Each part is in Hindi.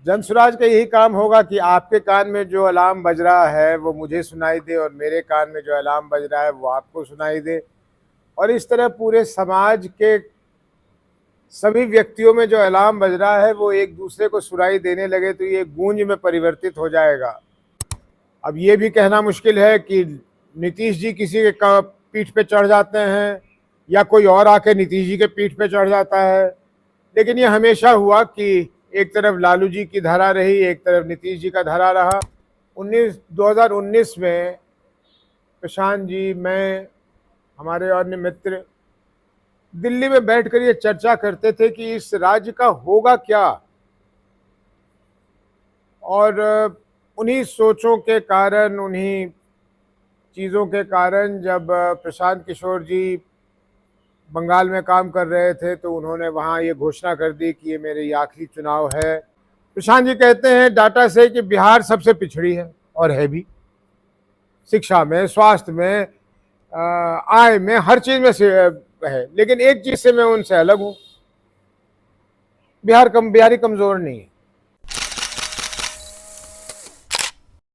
जनसुराज का यही काम होगा कि आपके कान में जो अलार्म बज रहा है वो मुझे सुनाई दे और मेरे कान में जो अलार्म बज रहा है वो आपको सुनाई दे, और इस तरह पूरे समाज के सभी व्यक्तियों में जो अलार्म बज रहा है वो एक दूसरे को सुनाई देने लगे तो ये गूंज में परिवर्तित हो जाएगा। अब ये भी कहना मुश्किल है कि नीतीश जी किसी के पीठ पे चढ़ जाते हैं या कोई और आके नीतीश जी के पीठ पे चढ़ जाता है, लेकिन ये हमेशा हुआ कि एक तरफ लालू जी की धारा रही, एक तरफ नीतीश जी का धारा रहा। 2019 में प्रशांत जी, मैं, हमारे अन्य मित्र दिल्ली में बैठकर ये चर्चा करते थे कि इस राज्य का होगा क्या, और उन्हीं सोचों के कारण, उन्हीं चीज़ों के कारण जब प्रशांत किशोर जी बंगाल में काम कर रहे थे तो उन्होंने वहाँ ये घोषणा कर दी कि ये मेरे आखिरी चुनाव है। प्रशांत जी कहते हैं डाटा से कि बिहार सबसे पिछड़ी है, और है भी, शिक्षा में, स्वास्थ्य में, आय में, हर चीज में से है, लेकिन एक चीज से मैं उनसे अलग हूं, बिहारी कमजोर नहीं है।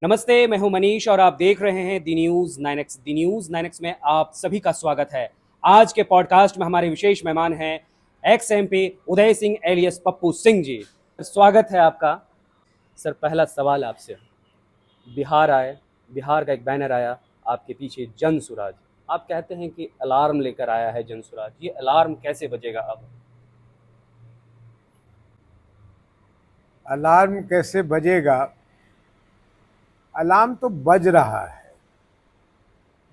नमस्ते, मैं हूं मनीष और आप देख रहे हैं दी न्यूज 9X। दी न्यूज 9X में आप सभी का स्वागत है। आज के पॉडकास्ट में हमारे विशेष मेहमान हैं x MP Uday Singh alias Pappu Singh ji. स्वागत है आपका। सर, पहला सवाल आपसे, बिहार आए, बिहार का एक बैनर आया, आपके पीछे जन सुराज, आप कहते हैं कि अलार्म लेकर आया है जन सुराज, ये अलार्म कैसे बजेगा अब? अलार्म कैसे बजेगा? अलार्म तो बज रहा है,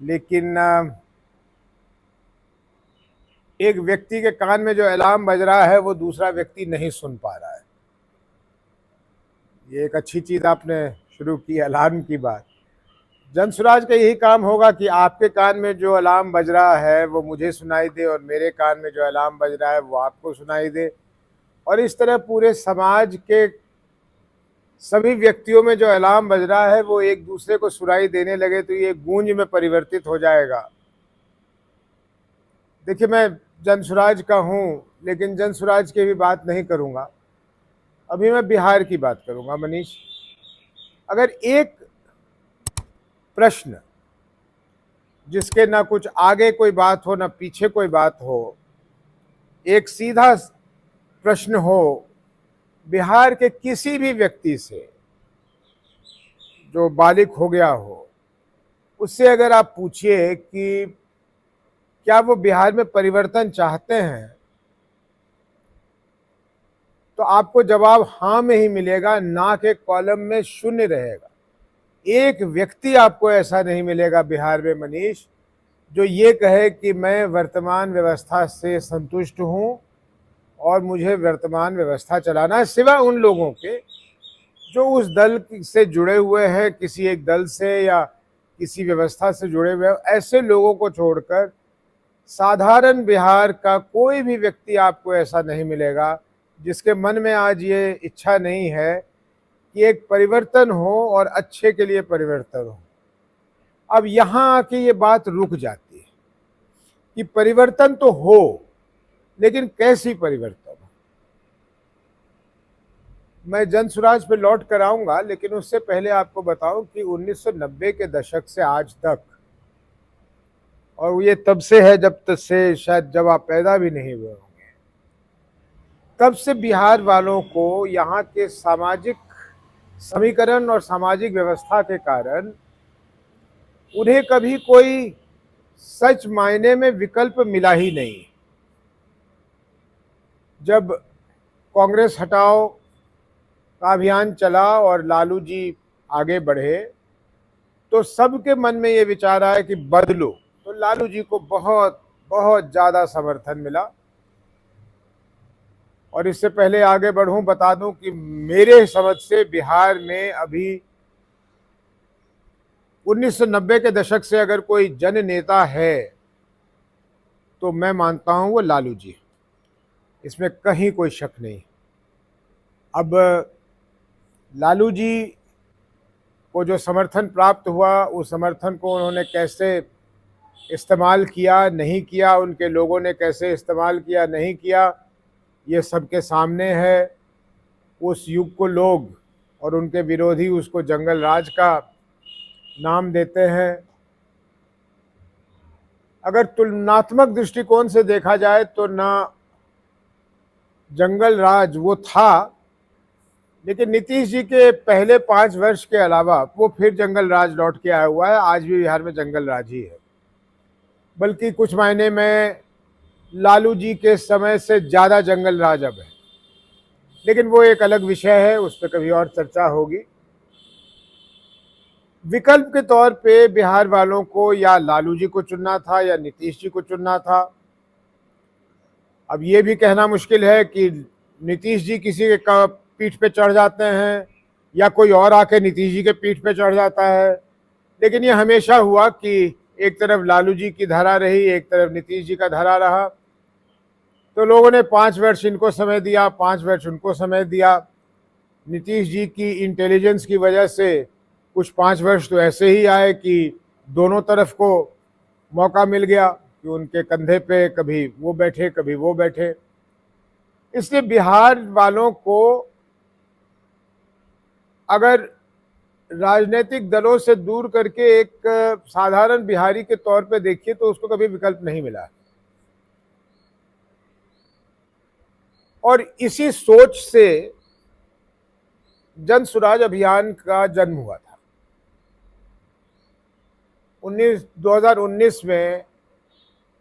लेकिन एक व्यक्ति के कान में जो अलार्म बज रहा है वो दूसरा व्यक्ति नहीं सुन पा रहा है। ये एक अच्छी चीज आपने शुरू की, अलार्म की बात। जनसुराज का यही काम होगा कि आपके कान में जो अलार्म बज रहा है वो मुझे सुनाई दे और मेरे कान में जो अलार्म बज रहा है वो आपको सुनाई दे, और इस तरह पूरे समाज के सभी व्यक्तियों में जो अलार्म बज रहा है वो एक दूसरे को सुनाई देने लगे तो ये गूंज में परिवर्तित हो जाएगा। देखिए, मैं जनसुराज का हूँ, लेकिन जनसुराज की भी बात नहीं करूँगा। अभी मैं बिहार की बात करूँगा। मनीष, अगर एक प्रश्न जिसके ना कुछ आगे कोई बात हो ना पीछे कोई बात हो, एक सीधा प्रश्न हो बिहार के किसी भी व्यक्ति से जो बालिग हो गया हो, उससे अगर आप पूछिए कि क्या वो बिहार में परिवर्तन चाहते हैं, तो आपको जवाब हाँ में ही मिलेगा, ना के कॉलम में शून्य रहेगा। एक व्यक्ति आपको ऐसा नहीं मिलेगा बिहार में मनीष जो ये कहे कि मैं वर्तमान व्यवस्था से संतुष्ट हूं और मुझे वर्तमान व्यवस्था चलाना है, सिवाय उन लोगों के जो उस दल से जुड़े हुए हैं, किसी एक दल से या किसी व्यवस्था से जुड़े हुए हैं। ऐसे लोगों को छोड़कर साधारण बिहार का कोई भी व्यक्ति आपको ऐसा नहीं मिलेगा जिसके मन में आज ये इच्छा नहीं है कि एक परिवर्तन हो और अच्छे के लिए परिवर्तन हो। अब यहाँ आके ये बात रुक जाती है कि परिवर्तन तो हो, लेकिन कैसी परिवर्तन हो। मैं जनसुराज पे लौट कर आऊंगा, लेकिन उससे पहले आपको बताऊं कि 1990 के दशक से आज तक, और ये तब से है जब तक से शायद जब आप पैदा भी नहीं हुए होंगे, तब से बिहार वालों को यहाँ के सामाजिक समीकरण और सामाजिक व्यवस्था के कारण उन्हें कभी कोई सच मायने में विकल्प मिला ही नहीं। जब कांग्रेस हटाओ का अभियान चला और लालू जी आगे बढ़े तो सबके मन में ये विचार आया कि बदलो, तो लालू जी को बहुत बहुत ज्यादा समर्थन मिला। और इससे पहले आगे बढ़ूं, बता दूं कि मेरे समझ से बिहार में अभी 1990 के दशक से अगर कोई जन नेता है तो मैं मानता हूं वो लालू जी, इसमें कहीं कोई शक नहीं। अब लालू जी को जो समर्थन प्राप्त हुआ, उस समर्थन को उन्होंने कैसे इस्तेमाल किया, नहीं किया, उनके लोगों ने कैसे इस्तेमाल किया, नहीं किया, ये सबके सामने है। उस युग को लोग और उनके विरोधी उसको जंगल राज का नाम देते हैं। अगर तुलनात्मक दृष्टिकोण से देखा जाए तो ना जंगल राज वो था, लेकिन नीतीश जी के पहले 5 वर्ष के अलावा वो फिर जंगल राज लौट के आया हुआ है। आज भी बिहार में जंगल राज ही है, बल्कि कुछ मायने में लालू जी के समय से ज्यादा जंगल राज अब है। लेकिन वो एक अलग विषय है, उस पर कभी और चर्चा होगी। विकल्प के तौर पे बिहार वालों को या लालू जी को चुनना था या नीतीश जी को चुनना था। अब ये भी कहना मुश्किल है कि नीतीश जी किसी के पीठ पे चढ़ जाते हैं या कोई और आके नीतीश जी के पीठ पे चढ़ जाता है, लेकिन ये हमेशा हुआ कि एक तरफ लालू जी की धारा रही, एक तरफ नीतीश जी का धारा रहा। तो लोगों ने 5 वर्ष इनको समय दिया, 5 वर्ष उनको समय दिया। नीतीश जी की इंटेलिजेंस की वजह से कुछ 5 वर्ष तो ऐसे ही आए कि दोनों तरफ को मौका मिल गया कि उनके कंधे पे कभी वो बैठे कभी वो बैठे। इसलिए बिहार वालों को अगर राजनीतिक दलों से दूर करके एक साधारण बिहारी के तौर पे देखिए तो उसको कभी विकल्प नहीं मिला। और इसी सोच से जन सुराज अभियान का जन्म हुआ था। 2019 में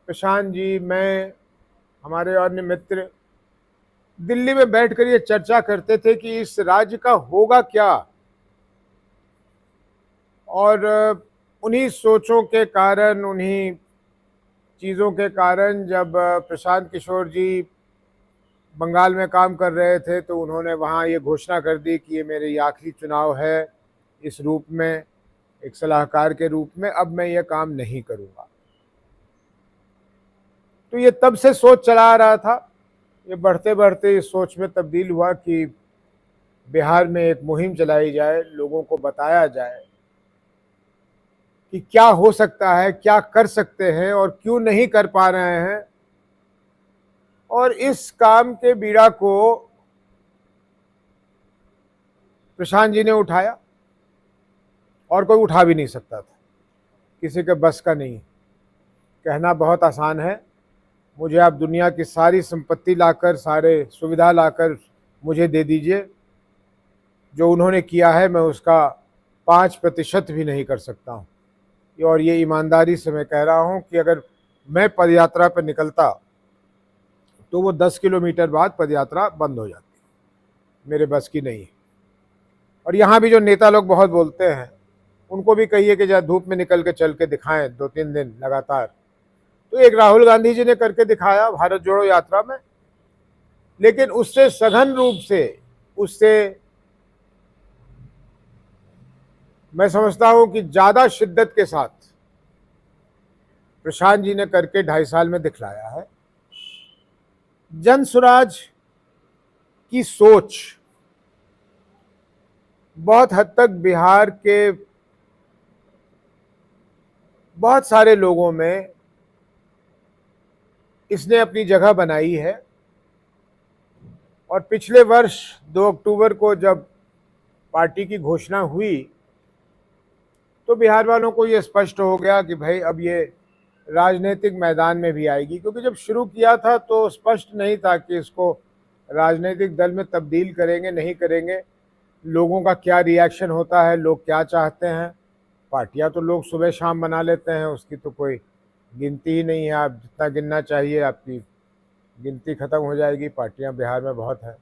प्रशांत जी, मैं, हमारे अन्य मित्र दिल्ली में बैठकर ये चर्चा करते थे कि इस राज्य का होगा क्या। और उन्हीं सोचों के कारण, उन्हीं चीज़ों के कारण जब प्रशांत किशोर जी बंगाल में काम कर रहे थे तो उन्होंने वहाँ ये घोषणा कर दी कि ये मेरे आखिरी चुनाव है इस रूप में, एक सलाहकार के रूप में, अब मैं ये काम नहीं करूँगा। तो ये तब से सोच चला आ रहा था। ये बढ़ते बढ़ते इस सोच में तब्दील हुआ कि बिहार में एक मुहिम चलाई जाए, लोगों को बताया जाए कि क्या हो सकता है, क्या कर सकते हैं और क्यों नहीं कर पा रहे हैं। और इस काम के बीड़ा को प्रशांत जी ने उठाया और कोई उठा भी नहीं सकता था, किसी के बस का नहीं। कहना बहुत आसान है, मुझे आप दुनिया की सारी संपत्ति लाकर, सारे सुविधा लाकर मुझे दे दीजिए, जो उन्होंने किया है मैं उसका 5% भी नहीं कर सकता हूँ। और ये ईमानदारी से मैं कह रहा हूँ कि अगर मैं पदयात्रा पर निकलता तो वो 10 किलोमीटर बाद पदयात्रा बंद हो जाती, मेरे बस की नहीं है। और यहाँ भी जो नेता लोग बहुत बोलते हैं उनको भी कहिए कि जब धूप में निकल के चल के दिखाएं 2-3 दिन लगातार। तो एक राहुल गांधी जी ने करके दिखाया भारत जोड़ो यात्रा में, लेकिन उससे सघन रूप से, उससे मैं समझता हूं कि ज्यादा शिद्दत के साथ प्रशांत जी ने करके 2.5 साल में दिखलाया है। जन सुराज की सोच बहुत हद तक बिहार के बहुत सारे लोगों में इसने अपनी जगह बनाई है। और पिछले वर्ष 2 अक्टूबर को जब पार्टी की घोषणा हुई तो बिहार वालों को ये स्पष्ट हो गया कि भाई अब ये राजनीतिक मैदान में भी आएगी, क्योंकि जब शुरू किया था तो स्पष्ट नहीं था कि इसको राजनीतिक दल में तब्दील करेंगे नहीं करेंगे, लोगों का क्या रिएक्शन होता है, लोग क्या चाहते हैं। पार्टियां तो लोग सुबह शाम बना लेते हैं, उसकी तो कोई गिनती ही नहीं है। आप जितना गिनना चाहिए आपकी गिनती खत्म हो जाएगी, पार्टियां बिहार में बहुत है।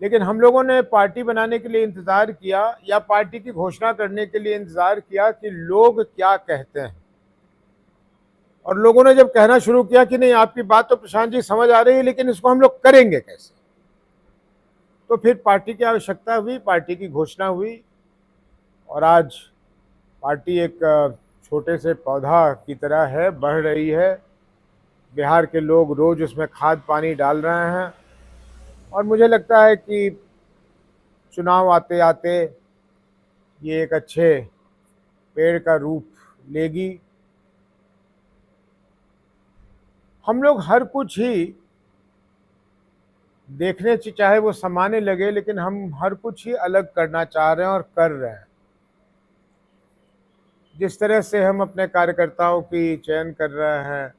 लेकिन हम लोगों ने पार्टी बनाने के लिए इंतज़ार किया या पार्टी की घोषणा करने के लिए इंतज़ार किया कि लोग क्या कहते हैं। और लोगों ने जब कहना शुरू किया कि नहीं आपकी बात तो प्रशांत जी समझ आ रही है, लेकिन इसको हम लोग करेंगे कैसे, तो फिर पार्टी की आवश्यकता हुई, पार्टी की घोषणा हुई। और आज पार्टी एक छोटे से पौधा की तरह है, बढ़ रही है। बिहार के लोग रोज उसमें खाद पानी डाल रहे हैं और मुझे लगता है कि चुनाव आते आते ये एक अच्छे पेड़ का रूप लेगी। हम लोग हर कुछ ही देखने से चाहे वो सामान्य लगे, लेकिन हम हर कुछ ही अलग करना चाह रहे हैं और कर रहे हैं। जिस तरह से हम अपने कार्यकर्ताओं की चयन कर रहे हैं,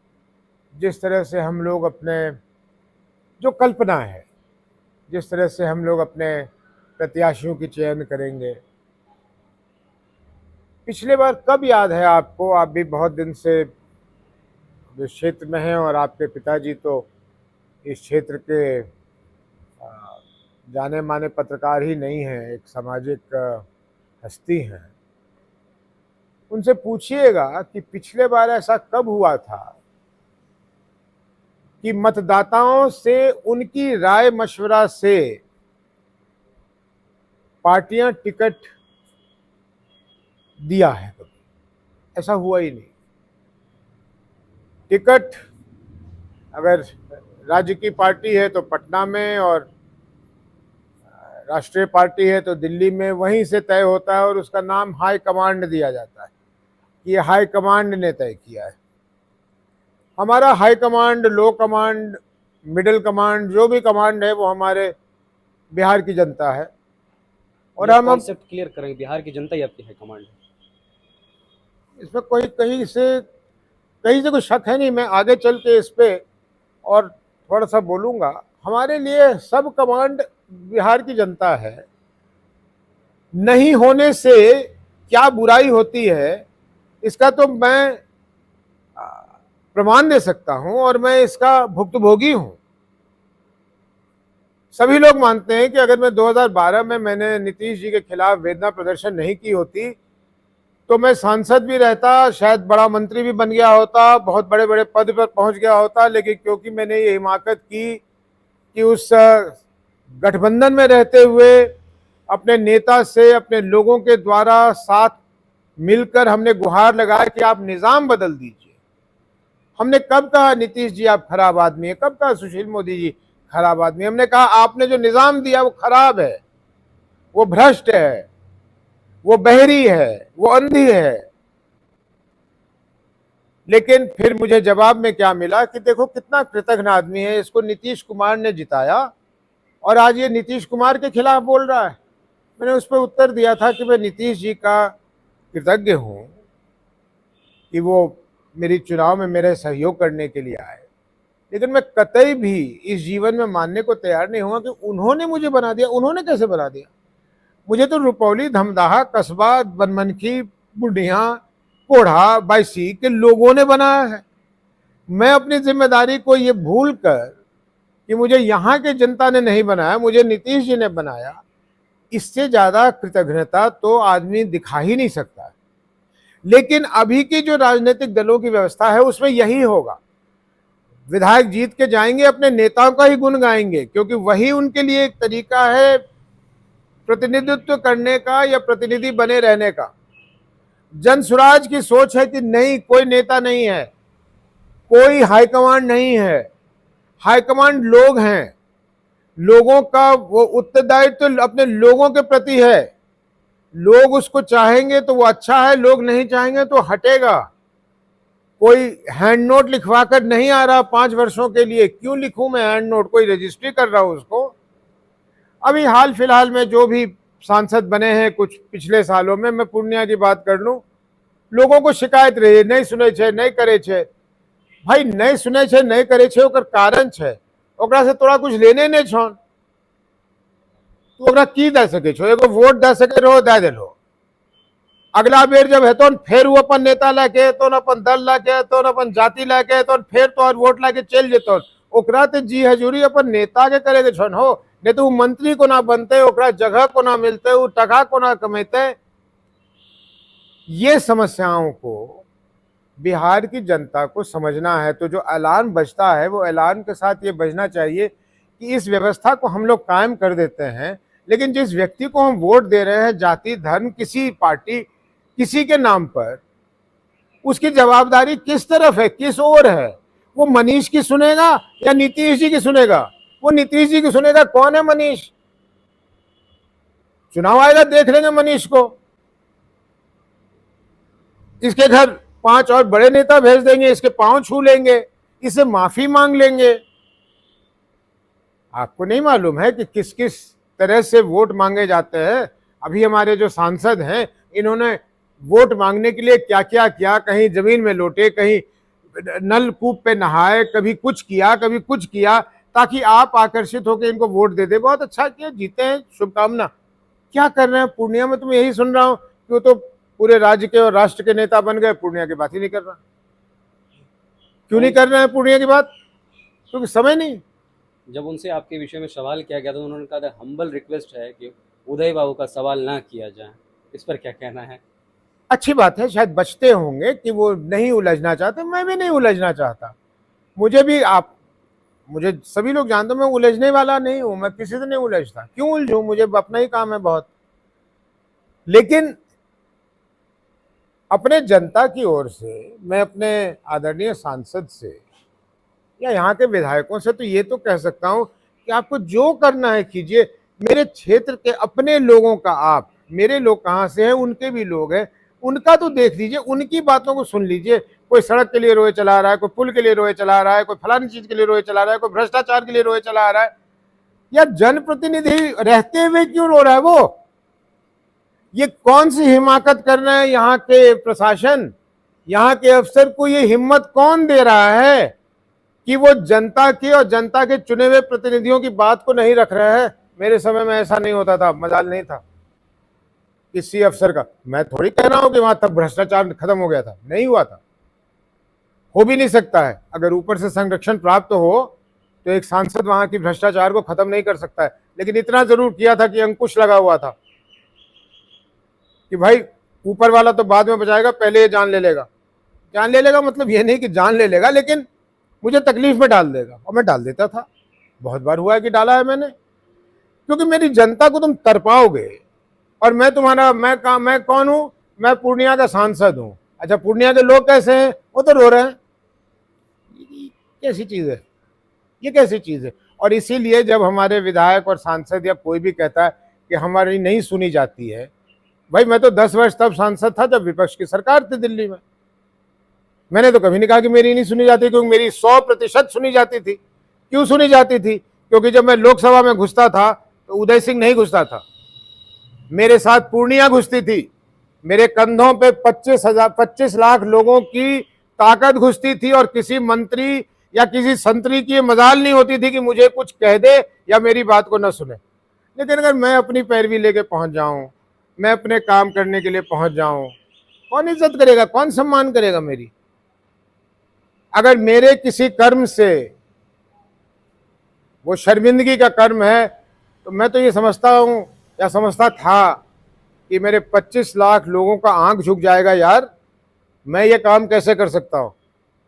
जिस तरह से हम लोग अपने जो कल्पना है, जिस तरह से हम लोग अपने प्रत्याशियों की चयन करेंगे। पिछले बार कब याद है आपको, आप भी बहुत दिन से इस क्षेत्र में हैं और आपके पिताजी तो इस क्षेत्र के जाने माने पत्रकार ही नहीं हैं, एक सामाजिक हस्ती हैं। उनसे पूछिएगा कि पिछले बार ऐसा कब हुआ था कि मतदाताओं से उनकी राय मशवरा से पार्टियां टिकट दिया है। कभी ऐसा हुआ ही नहीं। टिकट अगर राज्य की पार्टी है तो पटना में, और राष्ट्रीय पार्टी है तो दिल्ली में, वहीं से तय होता है और उसका नाम हाई कमांड दिया जाता है कि ये हाई कमांड ने तय किया है। हमारा हाई कमांड, लो कमांड, मिडिल कमांड, जो भी कमांड है वो हमारे बिहार की जनता है। और हम कॉन्सेप्ट क्लियर करें, बिहार की जनता ही आपकी हाई कमांड है। इसमें कोई कहीं से कोई शक है नहीं। मैं आगे चल के इस पे और थोड़ा सा बोलूंगा। हमारे लिए सब कमांड बिहार की जनता है। नहीं होने से क्या बुराई होती है इसका तो मैं प्रमाण दे सकता हूं, और मैं इसका भुक्तभोगी हूं। सभी लोग मानते हैं कि अगर मैं 2012 में मैंने नीतीश जी के खिलाफ वेदना प्रदर्शन नहीं की होती तो मैं सांसद भी रहता, शायद बड़ा मंत्री भी बन गया होता, बहुत बड़े बड़े पद पर पहुंच गया होता। लेकिन क्योंकि मैंने ये हिमाकत की कि उस गठबंधन में रहते हुए अपने नेता से, अपने लोगों के द्वारा साथ मिलकर हमने गुहार लगाया कि आप निजाम बदल दीजिए। हमने कब कहा नीतीश जी आप खराब आदमी है? कब कहा सुशील मोदी जी खराब आदमी? हमने कहा आपने जो निजाम दिया वो खराब है, वो भ्रष्ट है, वो बहरी है, वो अंधी है। लेकिन फिर मुझे जवाब में क्या मिला कि देखो कितना कृतघ्न आदमी है, इसको नीतीश कुमार ने जिताया और आज ये नीतीश कुमार के खिलाफ बोल रहा है। मैंने उस पर उत्तर दिया था कि मैं नीतीश जी का कृतज्ञ हूं कि वो मेरी चुनाव में मेरे सहयोग करने के लिए आए, लेकिन मैं कतई भी इस जीवन में मानने को तैयार नहीं हुआ कि उन्होंने मुझे बना दिया। उन्होंने कैसे बना दिया? मुझे तो रुपौली, धमदाहा, कस्बा, बनमनखी, बुढ़िया, कोढ़ा, बायसी के लोगों ने बनाया है। मैं अपनी जिम्मेदारी को ये भूल कर कि मुझे यहाँ के जनता ने नहीं बनाया, मुझे नीतीश जी ने बनाया, इससे ज्यादा कृतज्ञता तो आदमी दिखा ही नहीं सकता। लेकिन अभी की जो राजनीतिक दलों की व्यवस्था है उसमें यही होगा। विधायक जीत के जाएंगे, अपने नेताओं का ही गुण गाएंगे, क्योंकि वही उनके लिए एक तरीका है प्रतिनिधित्व करने का या प्रतिनिधि बने रहने का। जन स्वराज की सोच है कि नहीं, कोई नेता नहीं है, कोई हाईकमांड नहीं है, हाईकमांड लोग हैं। लोगों का वो उत्तरदायित्व तो अपने लोगों के प्रति है। लोग उसको चाहेंगे तो वो अच्छा है, लोग नहीं चाहेंगे तो हटेगा। कोई हैंड नोट लिखवा कर नहीं आ रहा 5 वर्षों के लिए। क्यों लिखूं मैं हैंड नोट? कोई रजिस्ट्री कर रहा हूं उसको। अभी हाल फिलहाल में जो भी सांसद बने हैं कुछ पिछले सालों में, मैं पूर्णिया की बात कर लूं, लोगों को शिकायत रही, नहीं सुने छे, नहीं करे छे। भाई नहीं सुने छे, नहीं करे छे, ओकर कारण छे, ओकरा से तोरा कुछ लेने नहीं छन, तू ओकरा की दे सके छो? एगो वोट दे सके रहो, दे देलो। अगला बेर जब हेतोन फिर वो अपन नेता लेके हेतोन, अपन दल लेके हेतोन, अपन जाति लेके हेतोन, फिर तोहर वोट लेके चल जेतोन। ओकरा ते जी हजूरी अपन नेता के करे के छन हो, नहीं तो मंत्री को ना बनते, ओकरा जगह को ना मिलते, वो टका को ना कमेते। ये समस्याओं को बिहार की जनता को समझना है। तो जो ऐलान बजता है वो ऐलान के साथ ये बजना चाहिए कि इस व्यवस्था को हम लोग कायम कर देते हैं, लेकिन जिस व्यक्ति को हम वोट दे रहे हैं, जाति, धर्म, किसी पार्टी, किसी के नाम पर, उसकी जवाबदारी किस तरफ है, किस ओर है? वो मनीष की सुनेगा या नीतीश जी की सुनेगा? वो नीतीश जी की सुनेगा। कौन है मनीष? चुनाव आएगा, देख लेंगे मनीष को। इसके घर 5 और बड़े नेता भेज देंगे, इसके पांव छू लेंगे, इससे माफी मांग लेंगे। आपको नहीं मालूम है कि किस किस तरह से वोट मांगे जाते हैं? अभी हमारे जो सांसद हैं, इन्होंने वोट मांगने के लिए क्या क्या किया, कहीं जमीन में लौटे, कहीं नलकूप पे नहाए, कभी कुछ किया, कभी कुछ किया, ताकि आप आकर्षित होकर इनको वोट दे दे। बहुत अच्छा किया, जीते हैं, शुभकामना। क्या कर रहे हैं पूर्णिया में? तो मैं यही सुन रहा हूं कि वो तो पूरे राज्य के और राष्ट्र के नेता बन गए, पूर्णिया की बात ही नहीं कर रहा। क्यों नहीं कर रहे हैं पूर्णिया की बात? क्योंकि समय नहीं। जब उनसे आपके विषय में सवाल किया गया तो उन्होंने कहा था हम्बल रिक्वेस्ट है कि उदय बाबू का सवाल ना किया जाए। इस पर क्या कहना है? अच्छी बात है, शायद बचते होंगे कि वो नहीं उलझना चाहते। मैं भी नहीं उलझना चाहता। मुझे सभी लोग जानते हैं, मैं उलझने वाला नहीं हूं, मैं किसी से नहीं उलझता। क्यों उलझूं? मुझे अपना ही काम है बहुत। लेकिन अपने जनता की ओर से मैं अपने आदरणीय सांसद से या यहाँ के विधायकों से तो ये तो कह सकता हूं कि आपको जो करना है कीजिए। मेरे क्षेत्र के अपने लोगों का, आप मेरे लोग कहाँ से हैं, उनके भी लोग हैं, उनका तो देख लीजिए, उनकी बातों को सुन लीजिए। कोई सड़क के लिए रोए चला रहा है, कोई पुल के लिए रोए चला रहा है, कोई फलानी चीज के लिए रोए चला रहा है, कोई भ्रष्टाचार के लिए रोए चला रहा है। या जनप्रतिनिधि रहते हुए क्यों रो रहा है वो? ये कौन सी हिमाकत कर रहे हैं यहाँ के प्रशासन, यहाँ के अफसर को? ये हिम्मत कौन दे रहा है कि वो जनता की और जनता के चुने हुए प्रतिनिधियों की बात को नहीं रख रहे हैं? मेरे समय में ऐसा नहीं होता था, मजाल नहीं था किसी अफसर का। मैं थोड़ी कह रहा हूं कि वहां तक भ्रष्टाचार खत्म हो गया था, नहीं हुआ था, हो भी नहीं सकता है। अगर ऊपर से संरक्षण प्राप्त हो तो एक सांसद वहां की भ्रष्टाचार को खत्म नहीं कर सकता है। लेकिन इतना जरूर किया था कि अंकुश लगा हुआ था कि भाई ऊपर वाला तो बाद में बचाएगा, पहले ये जान ले लेगा। जान ले लेगा मतलब ये नहीं कि जान ले लेगा, लेकिन मुझे तकलीफ में डाल देगा। और मैं डाल देता था, बहुत बार हुआ है कि डाला है मैंने। क्योंकि मेरी जनता को तुम तरपाओगे और मैं कौन हूं? मैं पूर्णिया का सांसद हूं। अच्छा, पूर्णिया के लोग कैसे हैं? वो तो रो रहे हैं। कैसी चीज है ये? कैसी चीज है? और इसीलिए जब हमारे विधायक और सांसद या कोई भी कहता है कि हमारी नहीं सुनी जाती है, भाई मैं तो 10 वर्ष तब सांसद था जब विपक्ष की सरकार थी दिल्ली में। मैंने तो कभी नहीं कहा कि मेरी नहीं सुनी जाती, क्योंकि मेरी 100% सुनी जाती थी। क्यों सुनी जाती थी? क्योंकि जब मैं लोकसभा में घुसता था तो उदय सिंह नहीं घुसता था, मेरे साथ पूर्णिया घुसती थी। मेरे कंधों पे 25 लाख लोगों की ताकत घुसती थी और किसी मंत्री या किसी संतरी की मजाल नहीं होती थी कि मुझे कुछ कह दे या मेरी बात को न सुने। लेकिन अगर मैं अपनी पैरवी लेके पहुंच जाऊं, मैं अपने काम करने के लिए पहुंच जाऊं, कौन इज्जत करेगा, कौन सम्मान करेगा मेरी? अगर मेरे किसी कर्म से वो शर्मिंदगी का कर्म है तो मैं तो ये समझता हूं या समझता था कि मेरे 25 लाख लोगों का आंख झुक जाएगा। यार मैं ये काम कैसे कर सकता हूं?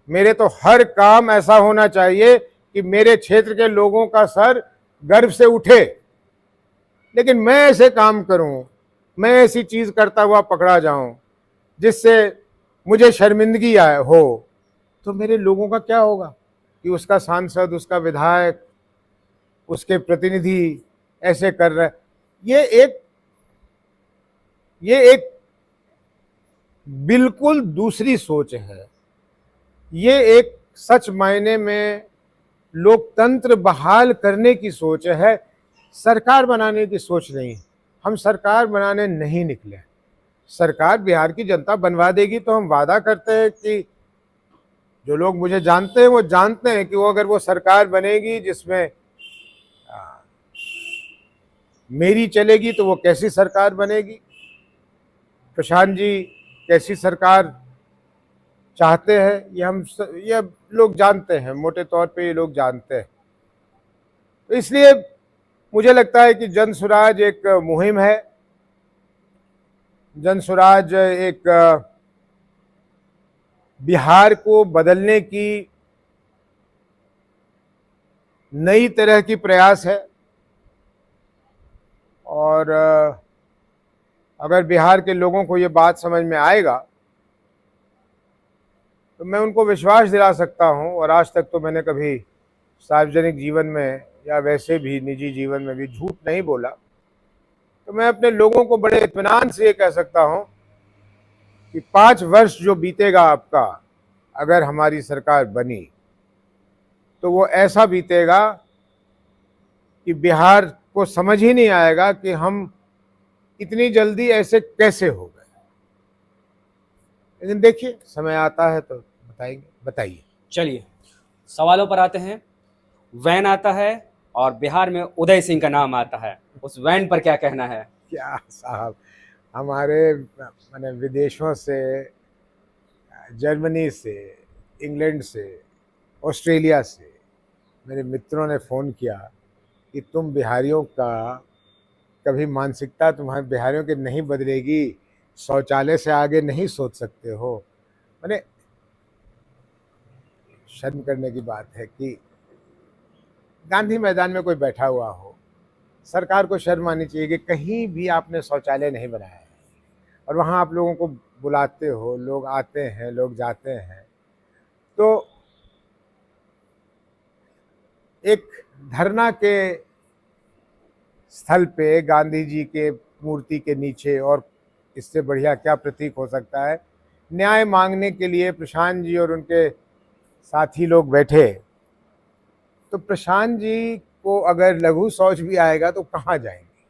मेरे तो हर काम ऐसा होना चाहिए कि मेरे क्षेत्र के लोगों का सर गर्व से उठे। लेकिन मैं ऐसे काम करूं, मैं ऐसी चीज करता हुआ पकड़ा जाऊं जिससे मुझे शर्मिंदगी आए हो, तो मेरे लोगों का क्या होगा? कि उसका सांसद, उसका विधायक, उसके प्रतिनिधि ऐसे कर रहे। ये एक बिल्कुल दूसरी सोच है। ये एक सच मायने में लोकतंत्र बहाल करने की सोच है, सरकार बनाने की सोच नहीं। हम सरकार बनाने नहीं निकले। सरकार बिहार की जनता बनवा देगी। तो हम वादा करते हैं कि जो लोग मुझे जानते हैं वो जानते हैं कि अगर वो सरकार बनेगी जिसमें मेरी चलेगी तो वो कैसी सरकार बनेगी। प्रशांत जी कैसी सरकार चाहते हैं ये लोग जानते हैं, मोटे तौर पे ये लोग जानते हैं। तो इसलिए मुझे लगता है कि जन स्वराज एक मुहिम है। जन स्वराज एक बिहार को बदलने की नई तरह की प्रयास है। और अगर बिहार के लोगों को ये बात समझ में आएगा तो मैं उनको विश्वास दिला सकता हूं। और आज तक तो मैंने कभी सार्वजनिक जीवन में या वैसे भी निजी जीवन में भी झूठ नहीं बोला। तो मैं अपने लोगों को बड़े इत्मीनान से ये कह सकता हूं कि 5 वर्ष जो बीतेगा आपका, अगर हमारी सरकार बनी, तो वो ऐसा बीतेगा कि बिहार को समझ ही नहीं आएगा कि हम इतनी जल्दी ऐसे कैसे हो गए। लेकिन देखिए, समय आता है तो बताएंगे। बताइए। चलिए सवालों पर आते हैं। वैन आता है और बिहार में उदय सिंह का नाम आता है, उस वैन पर क्या कहना है? क्या साहब, हमारे माने विदेशों से, जर्मनी से, इंग्लैंड से, ऑस्ट्रेलिया से मेरे मित्रों ने फ़ोन किया कि तुम बिहारियों का कभी मानसिकता तुम्हारे बिहारियों की नहीं बदलेगी, शौचालय से आगे नहीं सोच सकते हो। मैंने शर्म करने की बात है कि गांधी मैदान में कोई बैठा हुआ हो, सरकार को शर्म आनी चाहिए कि कहीं भी आपने शौचालय नहीं बनाया है और वहाँ आप लोगों को बुलाते हो, लोग आते हैं, लोग जाते हैं। तो एक धरना के स्थल पे गांधी जी के मूर्ति के नीचे और इससे बढ़िया क्या प्रतीक हो सकता है, न्याय मांगने के लिए प्रशांत जी और उनके साथी लोग बैठे। तो प्रशांत जी को अगर लघु शौच भी आएगा तो कहाँ जाएंगे?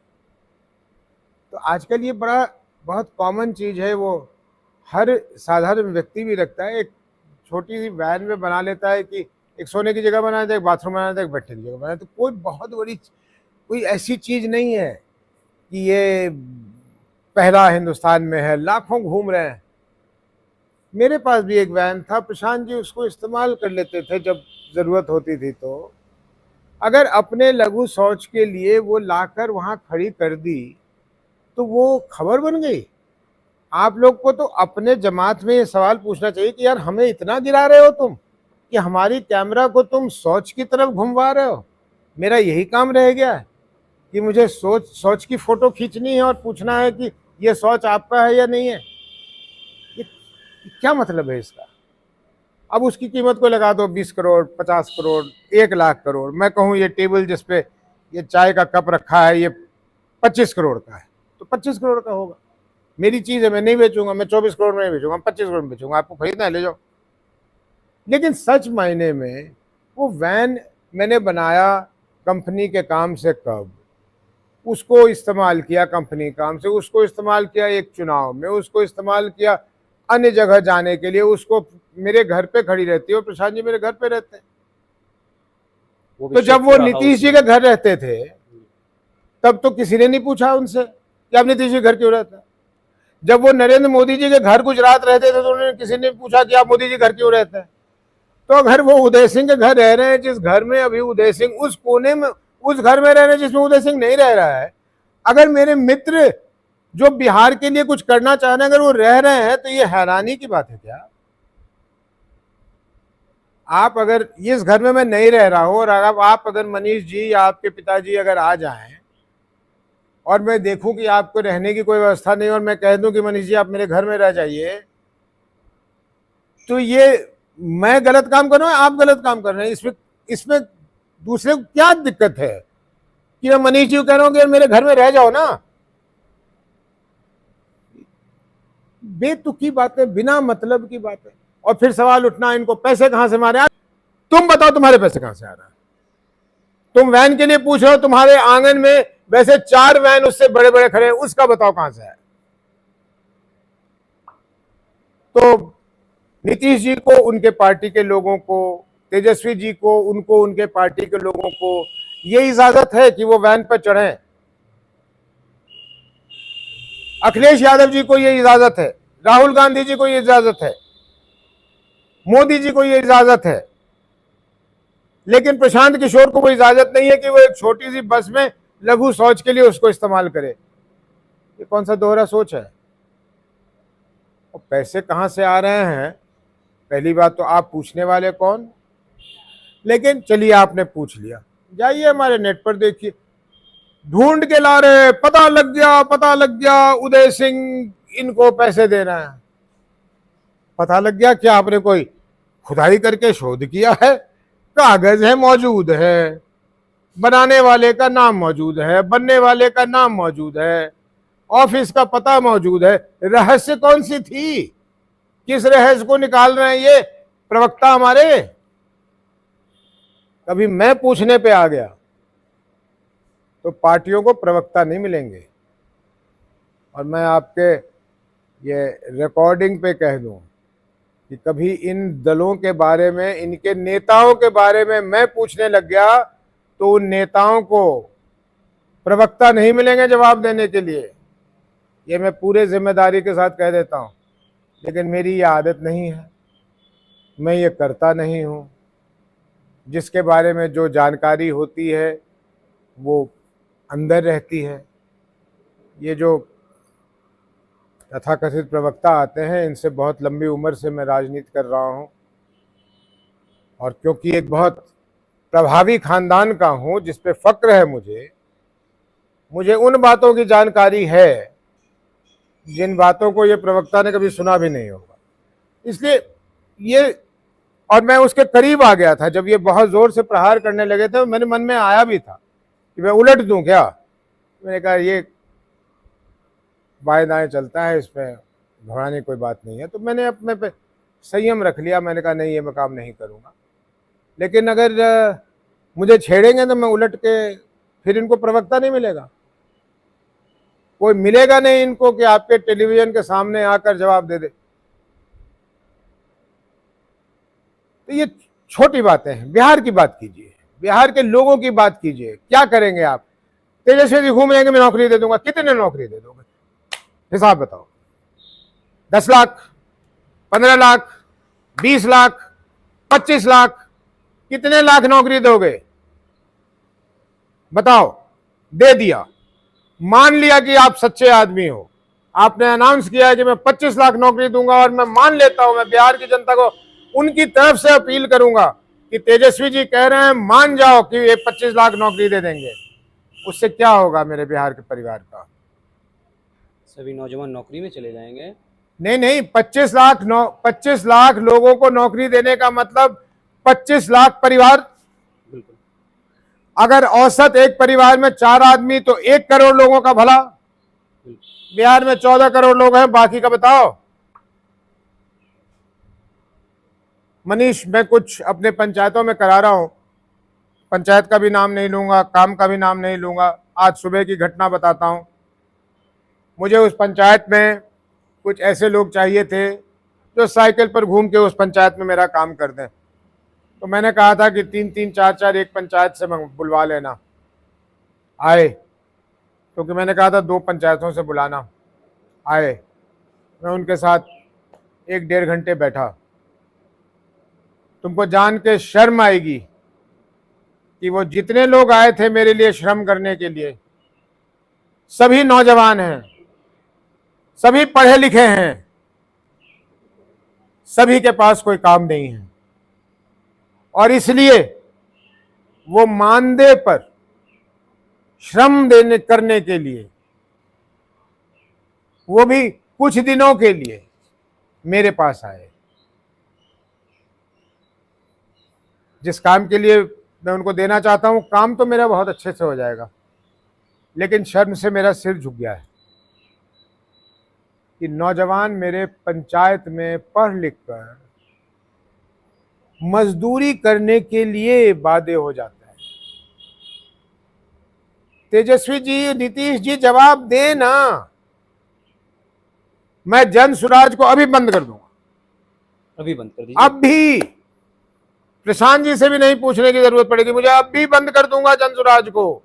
तो आजकल ये बड़ा बहुत कॉमन चीज है, वो हर साधारण व्यक्ति भी रखता है। एक छोटी सी वैन में बना लेता है कि एक सोने की जगह बना देता है, एक बाथरूम बना देता है, एक बैठने की जगह बना देता है। तो कोई बहुत बड़ी कोई ऐसी चीज नहीं है कि ये पहला हिंदुस्तान में है, लाखों घूम रहे हैं। मेरे पास भी एक वैन था, प्रशांत जी उसको इस्तेमाल कर लेते थे जब जरूरत होती थी। तो अगर अपने लघु शौच के लिए वो लाकर वहां खड़ी कर दी तो वो खबर बन गई। आप लोग को तो अपने जमात में ये सवाल पूछना चाहिए कि यार हमें इतना गिरा रहे हो तुम कि हमारी कैमरा को तुम शौच की तरफ घुमवा रहे हो। मेरा यही काम रह गया है कि मुझे शौच की फोटो खींचनी है और पूछना है कि ये शौच आपका है या नहीं है। ये क्या मतलब है इसका? अब उसकी कीमत को लगा दो 20 करोड़, 50 करोड़, 1 लाख करोड़। मैं कहूँ ये टेबल जिसपे ये चाय का कप रखा है ये 25 करोड़ का है तो 25 करोड़ का होगा। मेरी चीज है, मैं नहीं बेचूंगा, मैं 24 करोड़ में नहीं बेचूंगा, 25 करोड़ में बेचूंगा। आपको खरीदना है ले जाओ। लेकिन सच मायने में वो वैन मैंने बनाया कंपनी के काम से, कब उसको इस्तेमाल किया कंपनी काम से, उसको इस्तेमाल किया एक चुनाव में, उसको इस्तेमाल किया अन्य जगह जाने के लिए। उसको मेरे घर पे खड़ी रहती है और प्रशांत जी मेरे घर पे रहते हैं। तो जब वो नीतीश जी के घर रहते थे तब तो किसी ने नहीं पूछा उनसे कि आप नीतीश जी घर क्यों रहते हैं। जब वो नरेंद्र मोदी जी के घर गुजरात रहते थे तो उन्होंने किसी ने पूछा कि आप मोदी जी घर क्यों रहते हैं। तो अगर वो उदय सिंह के घर रह रहे हैं, जिस घर में अभी उदय सिंह, उस कोने में उस घर में रह रहे हैं जिसमें उदय सिंह नहीं रह रहा है, अगर मेरे मित्र जो बिहार के लिए कुछ करना चाह रहे हैं अगर वो रह रहे हैं तो ये हैरानी की बात है क्या? आप अगर इस घर में मैं नहीं रह रहा हूं और आप अगर मनीष जी या आपके पिताजी अगर आ जाएं और मैं देखूं कि आपको रहने की कोई व्यवस्था नहीं और मैं कह दूं कि मनीष जी आप मेरे घर में रह जाइए, तो ये मैं गलत काम कर रहा हूं, आप गलत काम कर रहे हैं। इसमें दूसरे को क्या दिक्कत है कि मैं मनीष जी को कह रहा हूं कि मेरे घर में रह जाओ ना? बेतुकी बातें, बिना मतलब की बातें। और फिर सवाल उठना इनको पैसे कहां से मारे। तुम बताओ तुम्हारे पैसे कहां से आ रहे हैं? तुम वैन के लिए पूछ रहे हो, तुम्हारे आंगन में वैसे 4 वैन उससे बड़े बड़े खड़े हैं, उसका बताओ कहां से है? तो नीतीश जी को, उनके पार्टी के लोगों को, तेजस्वी जी को, उनको, उनके पार्टी के लोगों को ये इजाजत है कि वो वैन पर चढ़े। अखिलेश यादव जी को ये इजाजत है, राहुल गांधी जी को ये इजाजत है, मोदी जी को ये इजाजत है। लेकिन प्रशांत किशोर को कोई इजाजत नहीं है कि वो एक छोटी सी बस में लघु शौच के लिए उसको इस्तेमाल करे। ये कौन सा दोहरा सोच है? और पैसे कहां से आ रहे हैं, पहली बात तो आप पूछने वाले कौन? लेकिन चलिए आपने पूछ लिया, जाइए हमारे नेट पर देखिए, ढूंढ के ला रहे, पता लग गया उदय सिंह इनको पैसे दे रहे हैं। पता लग गया क्या? आपने कोई खुदाई करके शोध किया है? कागज है, मौजूद है, बनाने वाले का नाम मौजूद है, बनने वाले का नाम मौजूद है, ऑफिस का पता मौजूद है। रहस्य कौन सी थी? किस रहस्य को निकाल रहे हैं ये प्रवक्ता हमारे? कभी मैं पूछने पे आ गया तो पार्टियों को प्रवक्ता नहीं मिलेंगे। और मैं आपके ये रिकॉर्डिंग पे कह दूं कि कभी इन दलों के बारे में, इनके नेताओं के बारे में मैं पूछने लग गया तो उन नेताओं को प्रवक्ता नहीं मिलेंगे जवाब देने के लिए। ये मैं पूरे जिम्मेदारी के साथ कह देता हूं, लेकिन मेरी ये आदत नहीं है, मैं ये करता नहीं हूं। जिसके बारे में जो जानकारी होती है वो अंदर रहती है। ये जो तथाकथित प्रवक्ता आते हैं, इनसे बहुत लंबी उम्र से मैं राजनीति कर रहा हूं, और क्योंकि एक बहुत प्रभावी खानदान का हूं जिस पे फक्र है मुझे उन बातों की जानकारी है जिन बातों को ये प्रवक्ता ने कभी सुना भी नहीं होगा। इसलिए ये, और मैं उसके करीब आ गया था जब ये बहुत जोर से प्रहार करने लगे थे। मेरे मन में आया भी था कि मैं उलट दूं क्या। मैंने कहा ये बाएं दाएं चलता है, इसमें घबराने की कोई बात नहीं है। तो मैंने अपने पे संयम रख लिया। मैंने कहा नहीं, ये मैं काम नहीं करूंगा। लेकिन अगर मुझे छेड़ेंगे तो मैं उलट के, फिर इनको प्रवक्ता नहीं मिलेगा, कोई मिलेगा नहीं इनको कि आपके टेलीविजन के सामने आकर जवाब दे दे। तो ये छोटी बातें हैं। बिहार की बात कीजिए, बिहार के लोगों की बात कीजिए। क्या करेंगे आप? तेजस्वी जी घूम रहेंगे, मैं नौकरी दे दूंगा। कितने नौकरी दे दोगे? हिसाब बताओ। 10 लाख, 15 लाख, 20 लाख, 25 लाख, कितने लाख नौकरी दोगे? बताओ। दे दिया, मान लिया कि आप सच्चे आदमी हो, आपने अनाउंस किया कि मैं 25 लाख नौकरी दूंगा, और मैं मान लेता हूं, मैं बिहार की जनता को उनकी तरफ से अपील करूंगा कि तेजस्वी जी कह रहे हैं, मान जाओ कि ये 25 लाख नौकरी दे देंगे। उससे क्या होगा मेरे बिहार के परिवार का? सभी नौजवान नौकरी में चले जाएंगे। नहीं, 25 लाख लोगों को नौकरी देने का मतलब 25 लाख परिवार। बिल्कुल। अगर औसत एक परिवार में 4 आदमी तो 1 करोड़ लोगों का भला। बिहार में 14 करोड़ लोग हैं, बाकी का बताओ। मनीष, मैं कुछ अपने पंचायतों में करा रहा हूं, पंचायत का भी नाम नहीं लूंगा, काम का भी नाम नहीं लूंगा। आज सुबह की घटना बताता हूं। मुझे उस पंचायत में कुछ ऐसे लोग चाहिए थे जो साइकिल पर घूम के उस पंचायत में मेरा काम कर दें। तो मैंने कहा था कि 3-3, 4-4 एक पंचायत से बुलवा लेना। आए, क्योंकि मैंने कहा था 2 पंचायतों से बुलाना। आए, मैं उनके साथ 1-1.5 घंटे बैठा। तुमको जान के शर्म आएगी कि वो जितने लोग आए थे मेरे लिए श्रम करने के लिए, सभी नौजवान हैं, सभी पढ़े लिखे हैं, सभी के पास कोई काम नहीं है, और इसलिए वो मानदेय पर श्रम देने करने के लिए, वो भी कुछ दिनों के लिए मेरे पास आए। जिस काम के लिए मैं उनको देना चाहता हूं, काम तो मेरा बहुत अच्छे से हो जाएगा, लेकिन शर्म से मेरा सिर झुक गया है कि नौजवान मेरे पंचायत में पढ़ लिख कर मजदूरी करने के लिए बाध्य हो जाता है। तेजस्वी जी, नीतीश जी, जवाब दे ना। मैं जन सुराज को अभी बंद कर दूंगा, अभी बंद कर दीजिए। अभी। प्रशांत जी से भी नहीं पूछने की जरूरत पड़ेगी, मुझे अभी बंद कर दूंगा जन सुराज को।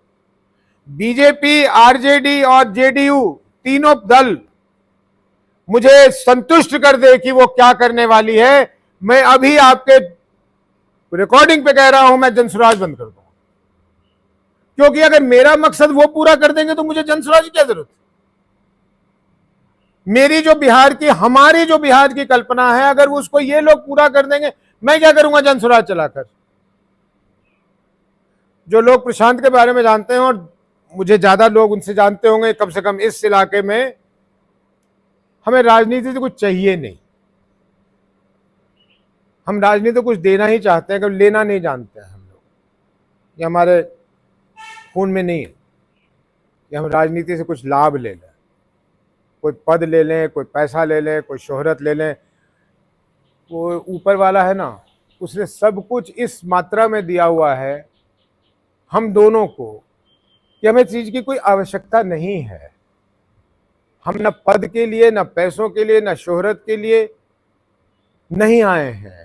बीजेपी, आरजेडी और जेडीयू तीनों दल मुझे संतुष्ट कर दे कि वो क्या करने वाली है, मैं अभी आपके रिकॉर्डिंग पे कह रहा हूं, मैं जनसुराज बंद कर दूंगा। क्योंकि अगर मेरा मकसद वो पूरा कर देंगे तो मुझे जनसुराज की क्या जरूरत है? मेरी जो बिहार की, हमारी जो बिहार की कल्पना है, अगर उसको ये लोग पूरा कर देंगे, मैं क्या करूंगा जनसुराज चलाकर? जो लोग प्रशांत के बारे में जानते हैं, और मुझे ज्यादा लोग उनसे जानते होंगे, कम से कम इस इलाके में, हमें राजनीति से कुछ चाहिए नहीं। हम राजनीति को कुछ देना ही चाहते हैं, कभी लेना नहीं जानते हैं हम लोग। ये हमारे खून में नहीं है कि हम राजनीति से कुछ लाभ ले लें, कोई पद ले लें, कोई पैसा ले लें, कोई शोहरत ले लें। वो ऊपर वाला है ना, उसने सब कुछ इस मात्रा में दिया हुआ है हम दोनों को कि हमें चीज की कोई आवश्यकता नहीं है। हम न पद के लिए, न पैसों के लिए, न शोहरत के लिए नहीं आए हैं।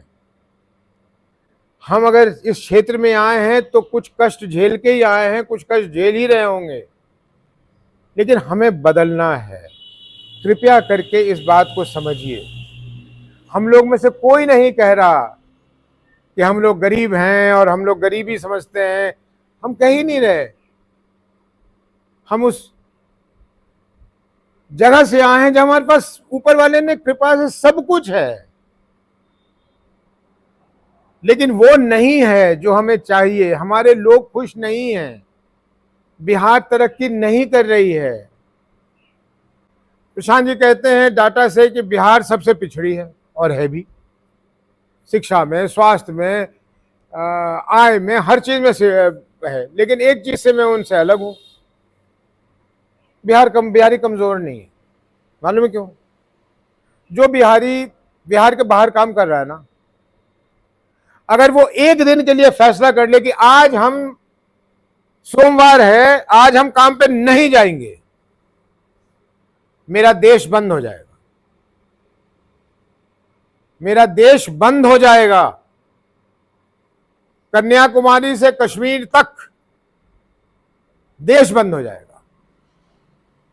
हम अगर इस क्षेत्र में आए हैं तो कुछ कष्ट झेल के ही आए हैं, कुछ कष्ट झेल ही रहे होंगे, लेकिन हमें बदलना है। कृपया करके इस बात को समझिए। हम लोग में से कोई नहीं कह रहा कि हम लोग गरीब हैं और हम लोग गरीबी समझते हैं। हम कह ही नहीं रहे। हम उस जगह से आए हैं जब हमारे पास ऊपर वाले ने कृपा से सब कुछ है, लेकिन वो नहीं है जो हमें चाहिए। हमारे लोग खुश नहीं हैं, बिहार तरक्की नहीं कर रही है। प्रशांत जी कहते हैं डाटा से कि बिहार सबसे पिछड़ी है, और है भी। शिक्षा में, स्वास्थ्य में, आय में, हर चीज में से है। लेकिन एक चीज से मैं उनसे अलग हूं, बिहारी कमजोर नहीं है। मालूम है क्यों? जो बिहारी बिहार के बाहर काम कर रहा है ना, अगर वो एक दिन के लिए फैसला कर ले कि आज हम, सोमवार है, आज हम काम पे नहीं जाएंगे, मेरा देश बंद हो जाएगा। मेरा देश बंद हो जाएगा। कन्याकुमारी से कश्मीर तक देश बंद हो जाएगा।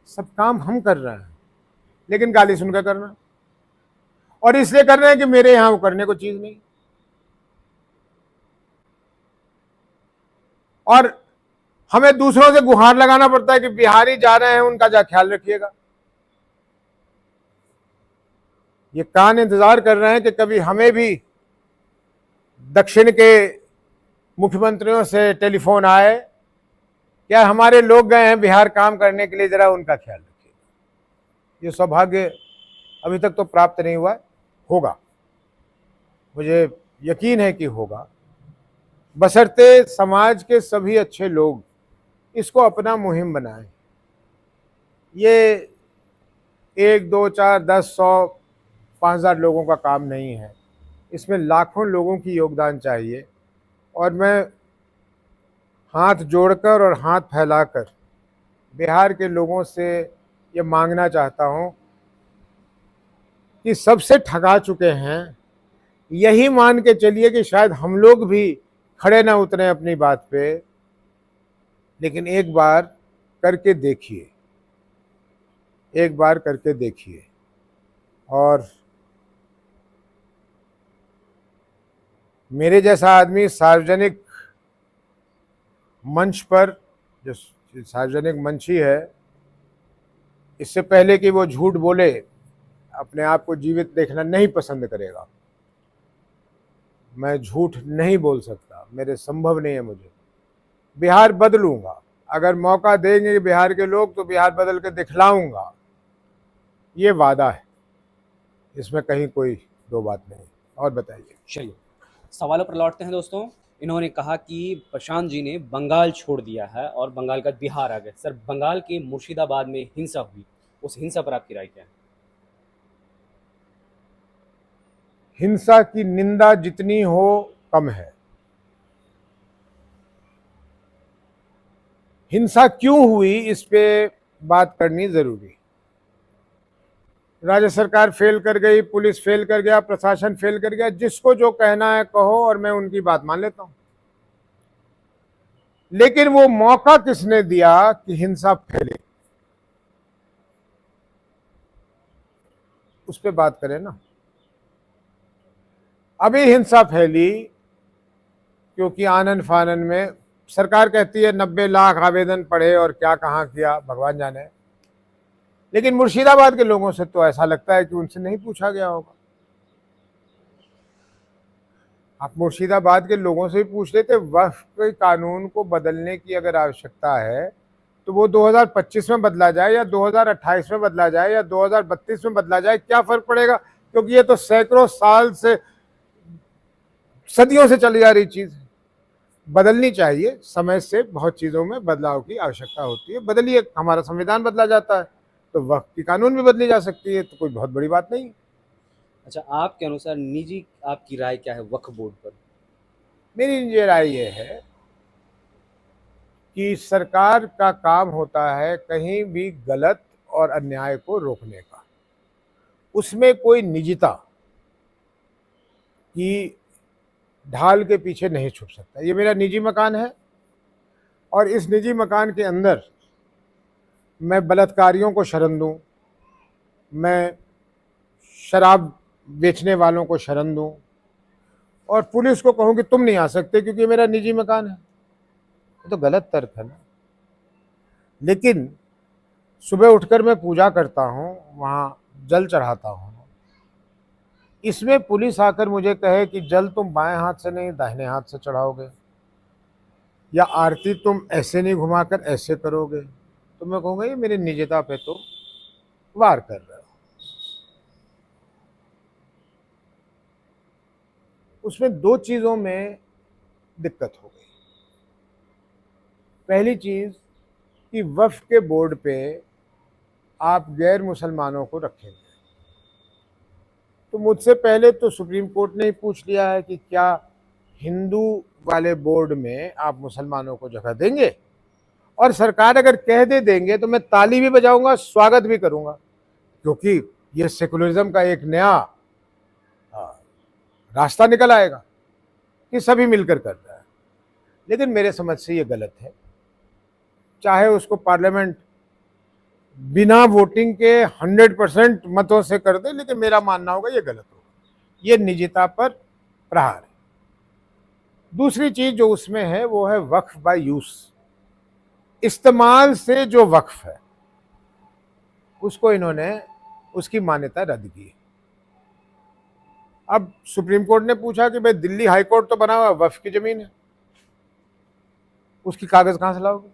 सब काम हम कर रहे हैं, लेकिन गाली सुनकर करना, और इसलिए कर रहे हैं कि मेरे यहां वो करने को चीज नहीं। और हमें दूसरों से गुहार लगाना पड़ता है कि बिहारी जा रहे हैं, उनका जा ख्याल रखिएगा। ये कान इंतजार कर रहे हैं कि कभी हमें भी दक्षिण के मुख्यमंत्रियों से टेलीफोन आए, क्या हमारे लोग गए हैं बिहार काम करने के लिए, जरा उनका ख्याल रखिएगा। ये सौभाग्य अभी तक तो प्राप्त नहीं हुआ है। होगा, मुझे यकीन है कि होगा, बशर्ते समाज के सभी अच्छे लोग इसको अपना मुहिम बनाएं। ये 1, 2, 4, 10, 100, 5,000 लोगों का काम नहीं है। इसमें लाखों लोगों की योगदान चाहिए। और मैं हाथ जोड़कर और हाथ फैलाकर बिहार के लोगों से ये मांगना चाहता हूं कि सबसे ठगा चुके हैं। यही मान के चलिए कि शायद हम लोग भी खड़े ना उतरे अपनी बात पे, लेकिन एक बार करके देखिए, एक बार करके देखिए। और मेरे जैसा आदमी सार्वजनिक मंच पर, जो सार्वजनिक मंच ही है, इससे पहले कि वो झूठ बोले, अपने आप को जीवित देखना नहीं पसंद करेगा। मैं झूठ नहीं बोल सकता, मेरे संभव नहीं है। मुझे बिहार बदलूंगा। अगर मौका देंगे बिहार के लोग तो बिहार बदल के दिखलाऊंगा, ये वादा है। इसमें कहीं कोई दो बात नहीं। और बताइए। चलिए, सवालों पर लौटते हैं दोस्तों। इन्होंने कहा कि प्रशांत जी ने बंगाल छोड़ दिया है और बंगाल का बिहार आ गए। सर, बंगाल के मुर्शिदाबाद में हिंसा हुई, उस हिंसा पर आपकी राय क्या है? हिंसा की निंदा जितनी हो कम है। हिंसा क्यों हुई इस पे बात करनी जरूरी। राज्य सरकार फेल कर गई, पुलिस फेल कर गया, प्रशासन फेल कर गया। जिसको जो कहना है कहो, और मैं उनकी बात मान लेता हूं। लेकिन वो मौका किसने दिया कि हिंसा फैले, उस पर बात करें ना। अभी हिंसा फैली क्योंकि आनन फानन में सरकार कहती है 90 लाख आवेदन पढ़े और क्या कहां किया भगवान जाने। लेकिन मुर्शिदाबाद के लोगों से तो ऐसा लगता है कि उनसे नहीं पूछा गया होगा। आप मुर्शिदाबाद के लोगों से भी पूछ लेते। वक्फ के कानून को बदलने की अगर आवश्यकता है तो वो 2025 में बदला जाए या 2028 में बदला जाए या 2032 में बदला जाए, क्या फर्क पड़ेगा? क्योंकि ये तो सैकड़ों साल से, सदियों से चली जा रही चीज है। बदलनी चाहिए। समय से बहुत चीजों में बदलाव की आवश्यकता होती है। बदलिए, हमारा संविधान बदला जाता है तो वक्फ की कानून भी बदली जा सकती है, तो कोई बहुत बड़ी बात नहीं। अच्छा, आपके अनुसार निजी आपकी राय क्या है वक्फ बोर्ड पर? मेरी ये राय ये है कि सरकार का काम होता है कहीं भी गलत और अन्याय को रोकने का, उसमें कोई निजता की ढाल के पीछे नहीं छुप सकता। ये मेरा निजी मकान है और इस निजी मकान के अंदर मैं बलात्कारियों को शरण दूं, मैं शराब बेचने वालों को शरण दूं और पुलिस को कहूं कि तुम नहीं आ सकते क्योंकि मेरा निजी मकान है, ये तो गलत तर्क है ना। लेकिन सुबह उठकर मैं पूजा करता हूं, वहां जल चढ़ाता हूं, इसमें पुलिस आकर मुझे कहे कि जल तुम बाएं हाथ से नहीं दाहिने हाथ से चढ़ाओगे, या आरती तुम ऐसे नहीं घुमाकर ऐसे करोगे, तो मैं कहूँगा ये मेरी निजता पे तो वार कर रहे हो। उसमें दो चीज़ों में दिक्कत हो गई। पहली चीज़ कि वक्फ के बोर्ड पे आप गैर मुसलमानों को रखेंगे, तो मुझसे पहले तो सुप्रीम कोर्ट ने ही पूछ लिया है कि क्या हिंदू वाले बोर्ड में आप मुसलमानों को जगह देंगे, और सरकार अगर कह देंगे तो मैं ताली भी बजाऊंगा, स्वागत भी करूंगा, क्योंकि ये सेकुलरिज्म का एक नया रास्ता निकल आएगा कि सभी मिलकर कर रहा है। लेकिन मेरे समझ से ये गलत है। चाहे उसको पार्लियामेंट बिना वोटिंग के 100% मतों से कर दे, लेकिन मेरा मानना होगा ये गलत होगा, ये निजता पर प्रहार है। दूसरी चीज जो उसमें है वो है वक्फ बाय यूज, इस्तेमाल से जो वक्फ है उसको इन्होंने उसकी मान्यता रद्द की। अब सुप्रीम कोर्ट ने पूछा कि भाई दिल्ली हाई कोर्ट तो बना हुआ वक्फ की जमीन है, उसकी कागज कहां से लाओगे?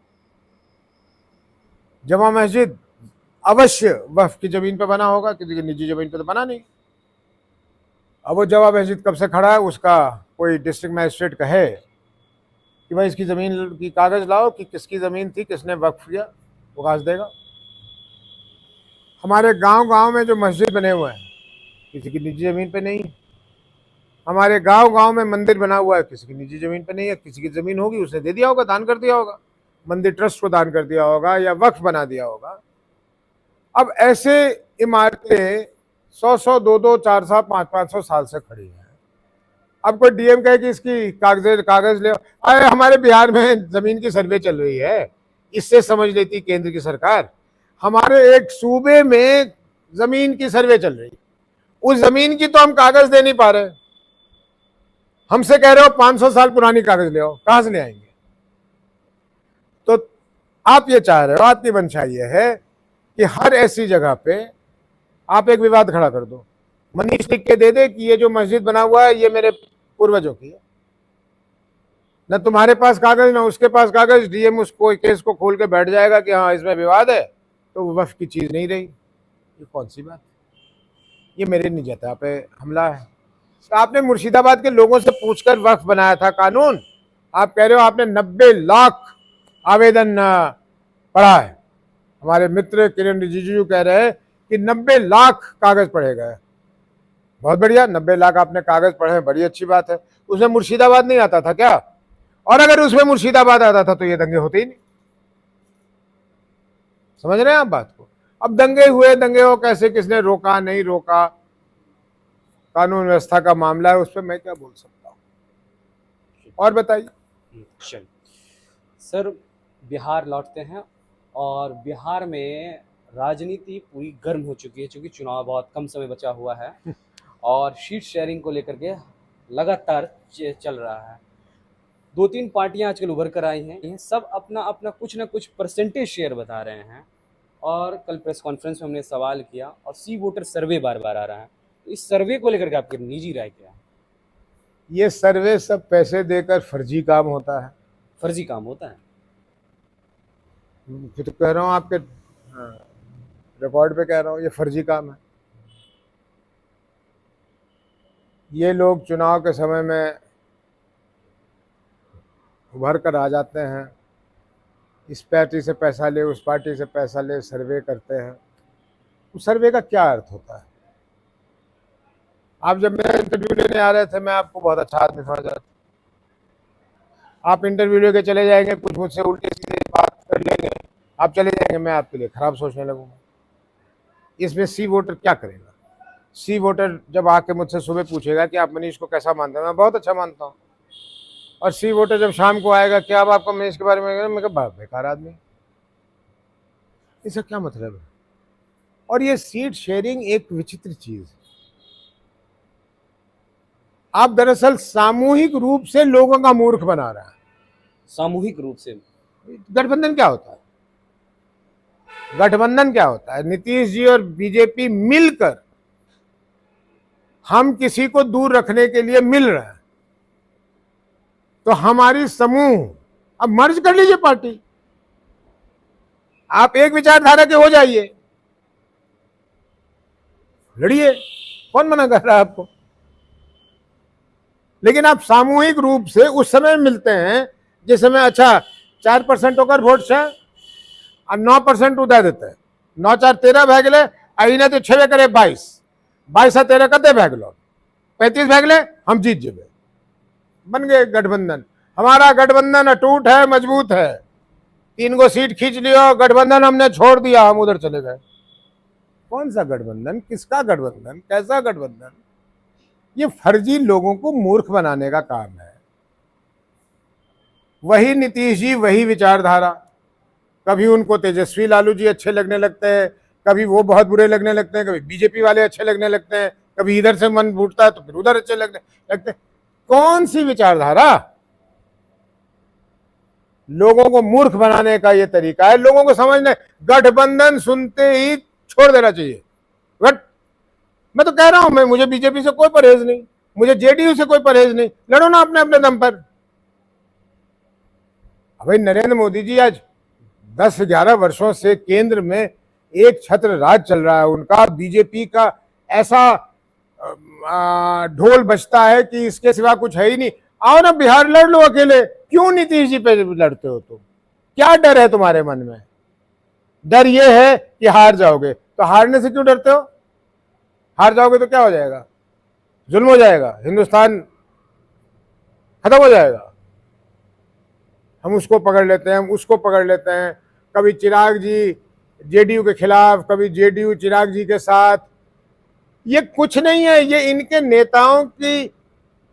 जमा मस्जिद अवश्य वक्फ की जमीन पे बना होगा, किसी की निजी जमीन पे तो बना नहीं। अब वो जमा मस्जिद कब से खड़ा है, उसका कोई डिस्ट्रिक्ट मजिस्ट्रेट कहे कि भाई इसकी जमीन की कागज लाओ कि किसकी जमीन थी, किसने वक्फ किया, वो कागज देगा। हमारे गांव-गांव में जो मस्जिद बने हुए हैं किसी की निजी जमीन पे नहीं है। हमारे गांव-गांव में मंदिर बना हुआ है, किसी की निजी जमीन पे नहीं है। किसी की जमीन होगी उसने दे दिया होगा, दान कर दिया होगा, मंदिर ट्रस्ट को दान कर दिया होगा या वक्फ बना दिया होगा। अब ऐसे इमारतें 100-100, 200, 400, 500 साल से खड़ी हैं। अब कोई डीएम कहे कि इसकी कागज ले, अरे हमारे बिहार में जमीन की सर्वे चल रही है, इससे समझ लेती केंद्र की सरकार। हमारे एक सूबे में जमीन की सर्वे चल रही है, उस जमीन की तो हम कागज दे नहीं पा रहे, हमसे कह रहे हो 500 साल पुरानी कागज ले आओ, कहां से ले आएंगे? तो आप ये चाह रहे हो, आपकी मंशा ये है कि हर ऐसी जगह पे आप एक विवाद खड़ा कर दो, मनीष लिख के दे दे कि ये जो मस्जिद बना हुआ है ये मेरे पूर्वजों की है, न तुम्हारे पास कागज ना उसके पास कागज, डीएम उसको केस को खोल के बैठ जाएगा कि हाँ इसमें विवाद है, तो वो वक्फ की चीज नहीं रही। ये कौन सी बात? ये मेरे निजता पे हमला है। तो आपने मुर्शिदाबाद के लोगों से पूछकर वक्फ बनाया था कानून, आप कह रहे हो आपने 90 लाख आवेदन पढ़ा है। हमारे मित्र किरण रिजिजू कह रहे हैं कि 90 लाख कागज पढ़े गए। बहुत बढ़िया, 90 लाख आपने कागज पढ़े, बड़ी अच्छी बात है। उसमें मुर्शिदाबाद नहीं आता था क्या? और अगर उसमें मुर्शिदाबाद आता था तो ये दंगे होते ही नहीं। समझ रहे हैं आप बात को? अब दंगे हुए, दंगे हो कैसे, किसने रोका नहीं रोका, कानून व्यवस्था का मामला है, उस पर मैं क्या बोल सकता हूँ। और बताइए। चलिए सर, बिहार लौटते हैं और बिहार में राजनीति पूरी गर्म हो चुकी है, क्योंकि चुनाव बहुत कम समय बचा हुआ है और सीट शेयरिंग को लेकर के लगातार चल रहा है। 2-3 पार्टियां आजकल उभर कर आई हैं, सब अपना अपना कुछ ना कुछ परसेंटेज शेयर बता रहे हैं। और कल प्रेस कॉन्फ्रेंस में हमने सवाल किया और सी वोटर सर्वे बार बार आ रहा है, तो इस सर्वे को लेकर के आपकी निजी राय क्या है? ये सर्वे सब पैसे देकर फर्जी काम होता है। फर्जी काम होता है? फिर तो कह रहा हूँ आपके रिकॉर्ड पे कह रहा हूँ, ये फर्जी काम है। ये लोग चुनाव के समय में उभर कर आ जाते हैं, इस पार्टी से पैसा ले, उस पार्टी से पैसा ले, सर्वे करते हैं। उस सर्वे का क्या अर्थ होता है? आप जब मेरा इंटरव्यू लेने आ रहे थे, मैं आपको बहुत अच्छा आदमी समझ रहा था। आप इंटरव्यू लेके चले जाएंगे, कुछ मुझसे उल्टे सीधे आप चले जाएंगे, मैं आपके लिए खराब सोचने लगूंगा। इसमें सी वोटर क्या करेगा? सी वोटर जब आके मुझसे सुबह पूछेगा कि आप मनीष को कैसा मानते हैं, मैं बहुत अच्छा मानता हूँ। और सी वोटर जब शाम को आएगा, क्या अब आपको मनीष के बारे में, मैं कहा बेकार आदमी, इसका क्या मतलब है? और ये सीट शेयरिंग एक विचित्र चीज है। आप दरअसल सामूहिक रूप से लोगों का मूर्ख बना रहे हैं। सामूहिक रूप से गठबंधन क्या होता है? गठबंधन क्या होता है? नीतीश जी और बीजेपी मिलकर हम किसी को दूर रखने के लिए मिल रहे हैं। तो हमारी समूह, अब मर्ज कर लीजिए पार्टी, आप एक विचारधारा के हो जाइए, लड़िए, कौन मना कर रहा है आपको? लेकिन आप सामूहिक रूप से उस समय मिलते हैं जिस समय अच्छा 4% होकर वोट से और 9% उदा देते हैं। 9 4 13 भाग ले, अने तो 6 करे 22 22 13 कते भाग लो, 35 भाग ले, हम जीत जेबे, बन गए गठबंधन। हमारा गठबंधन अटूट है, मजबूत है। 3 गो सीट खींच लियो, गठबंधन हमने छोड़ दिया, हम उधर चले गए। कौन सा गठबंधन? किसका गठबंधन? कैसा गठबंधन? ये फर्जी लोगों को मूर्ख बनाने का काम है। वही नीतीश जी, वही विचारधारा। कभी उनको तेजस्वी लालू जी अच्छे लगने लगते हैं, कभी वो बहुत बुरे लगने लगते हैं, कभी बीजेपी वाले अच्छे लगने लगते हैं, कभी इधर से मन फूटता है तो फिर उधर अच्छे लगने लगते हैं। कौन सी विचारधारा? लोगों को मूर्ख बनाने का ये तरीका है। लोगों को समझने, गठबंधन सुनते ही छोड़ देना चाहिए। बट मैं तो कह रहा हूं, मैं, मुझे बीजेपी से कोई परहेज नहीं, मुझे जेडीयू से कोई परहेज नहीं, लड़ो ना अपने अपने दम पर। भाई नरेंद्र मोदी जी आज 10-11 वर्षों से केंद्र में एक छत्र राज चल रहा है उनका। बीजेपी का ऐसा ढोल बजता है कि इसके सिवा कुछ है ही नहीं। आओ ना बिहार लड़ लो अकेले, क्यों नीतीश जी पे लड़ते हो तुम? क्या डर है तुम्हारे मन में? डर ये है कि हार जाओगे, तो हारने से क्यों डरते हो? हार जाओगे तो क्या हो जाएगा? जुल्म हो जाएगा, हिंदुस्तान खत्म हो जाएगा। हम उसको पकड़ लेते हैं, हम उसको पकड़ लेते हैं। कभी चिराग जी जेडीयू के खिलाफ, कभी जेडीयू चिराग जी के साथ। ये कुछ नहीं है, ये इनके नेताओं की,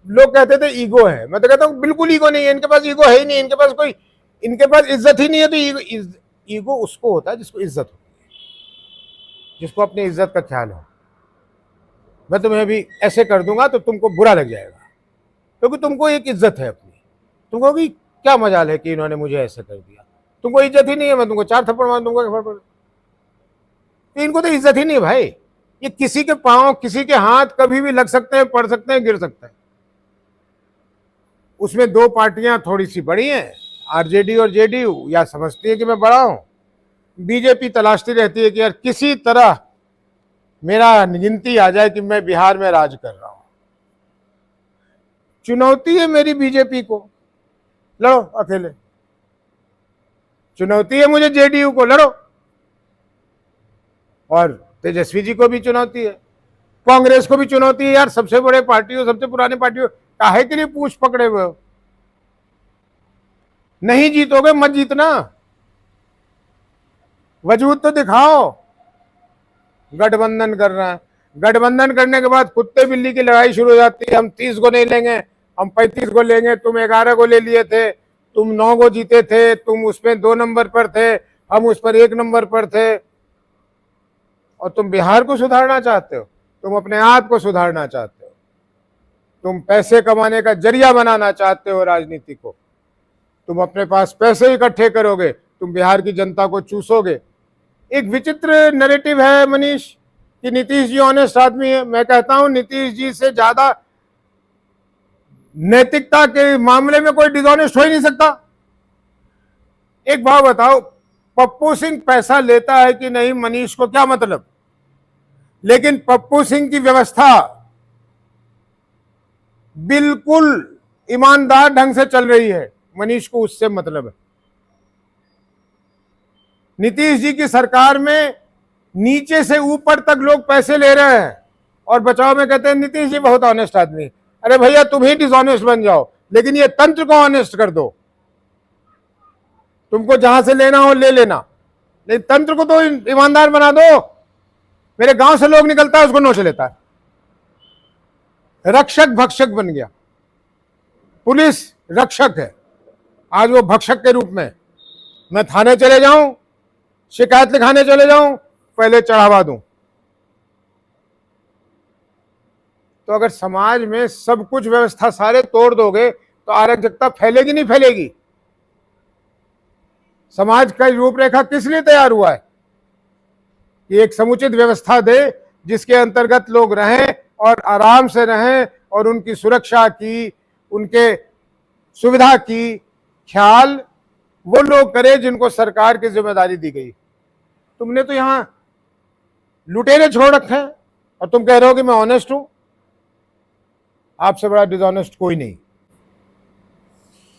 लोग कहते थे ईगो है, मैं तो कहता हूं बिल्कुल ईगो नहीं है इनके पास। ईगो है ही नहीं इनके पास, कोई इनके पास इज्जत ही नहीं है। तो ईगो उसको होता है जिसको इज्जत होती है, जिसको अपनी इज्जत का ख्याल हो। मैं तुम्हें अभी ऐसे कर दूंगा तो तुमको बुरा लग जाएगा, क्योंकि तुमको एक इज्जत है अपनी। तुम कहोगी क्या मजाल है कि इन्होंने मुझे ऐसे कर दिया, तुमको इज्जत ही नहीं है, मैं तुमको 4 थप्पड़ मार दूंगा। तो इनको तो इज्जत ही नहीं है भाई। ये किसी के पांव, किसी के हाथ कभी भी लग सकते हैं, पड़ सकते हैं, गिर सकते हैं। उसमें 2 पार्टियां थोड़ी सी बड़ी हैं, आरजेडी और जेडीयू, या समझती है कि मैं बड़ा हूं। बीजेपी तलाशती रहती है कि यार किसी तरह मेरा गिनती आ जाए कि मैं बिहार में राज कर रहा हूं। चुनौती है मेरी बीजेपी को, लड़ो अकेले। चुनौती है मुझे जेडीयू को, लड़ो। और तेजस्वी जी को भी चुनौती है, कांग्रेस को भी चुनौती है। यार सबसे बड़े पार्टियों, सबसे पुराने पार्टियों, काहे के लिए पूछ पकड़े हुए हो? नहीं जीतोगे मत जीतना, वजूद तो दिखाओ। गठबंधन कर रहे हैं, गठबंधन करने के बाद कुत्ते बिल्ली की लड़ाई शुरू हो जाती है। हम 30 को नहीं लेंगे, हम 35 को लेंगे। तुम 11 को ले लिए थे, तुम 9 को जीते थे, तुम उसमें 2 नंबर पर थे, हम उस पर 1 नंबर पर थे। और तुम बिहार को सुधारना चाहते हो, तुम अपने आप को सुधारना चाहते हो, तुम पैसे कमाने का जरिया बनाना चाहते हो राजनीति को। तुम अपने पास पैसे इकट्ठे करोगे, तुम बिहार की जनता को चूसोगे। एक विचित्र नैरेटिव है मनीष कि नीतीश जी ऑनेस्ट आदमी है। मैं कहता हूं नीतीश जी से ज्यादा नैतिकता के मामले में कोई डिसऑनेस्ट हो ही नहीं सकता। एक बात बताओ, पप्पू सिंह पैसा लेता है कि नहीं, मनीष को क्या मतलब? लेकिन पप्पू सिंह की व्यवस्था बिल्कुल ईमानदार ढंग से चल रही है, मनीष को उससे मतलब है। नीतीश जी की सरकार में नीचे से ऊपर तक लोग पैसे ले रहे हैं और बचाव में कहते हैं नीतीश जी बहुत ऑनेस्ट आदमी। अरे भैया तुम ही डिसऑनेस्ट बन जाओ, लेकिन ये तंत्र को ऑनेस्ट कर दो। तुमको जहां से लेना हो ले लेना, लेकिन तंत्र को तो ईमानदार बना दो। मेरे गांव से लोग निकलता है, उसको नोच लेता है, रक्षक भक्षक बन गया। पुलिस रक्षक है, आज वो भक्षक के रूप में। मैं थाने चले जाऊं, शिकायत लिखाने चले जाऊं, पहले चढ़ावा दूं। तो अगर समाज में सब कुछ व्यवस्था सारे तोड़ दोगे तो अराजकता फैलेगी नहीं फैलेगी? समाज का रूपरेखा किस लिए तैयार हुआ है कि एक समुचित व्यवस्था दे जिसके अंतर्गत लोग रहें और आराम से रहें और उनकी सुरक्षा की, उनके सुविधा की ख्याल वो लोग करें जिनको सरकार की जिम्मेदारी दी गई। तुमने तो यहां लुटेरे छोड़ रखे हैं और तुम कह रहे हो कि मैं ऑनेस्ट हूं। आपसे बड़ा डिसऑनेस्ट कोई नहीं,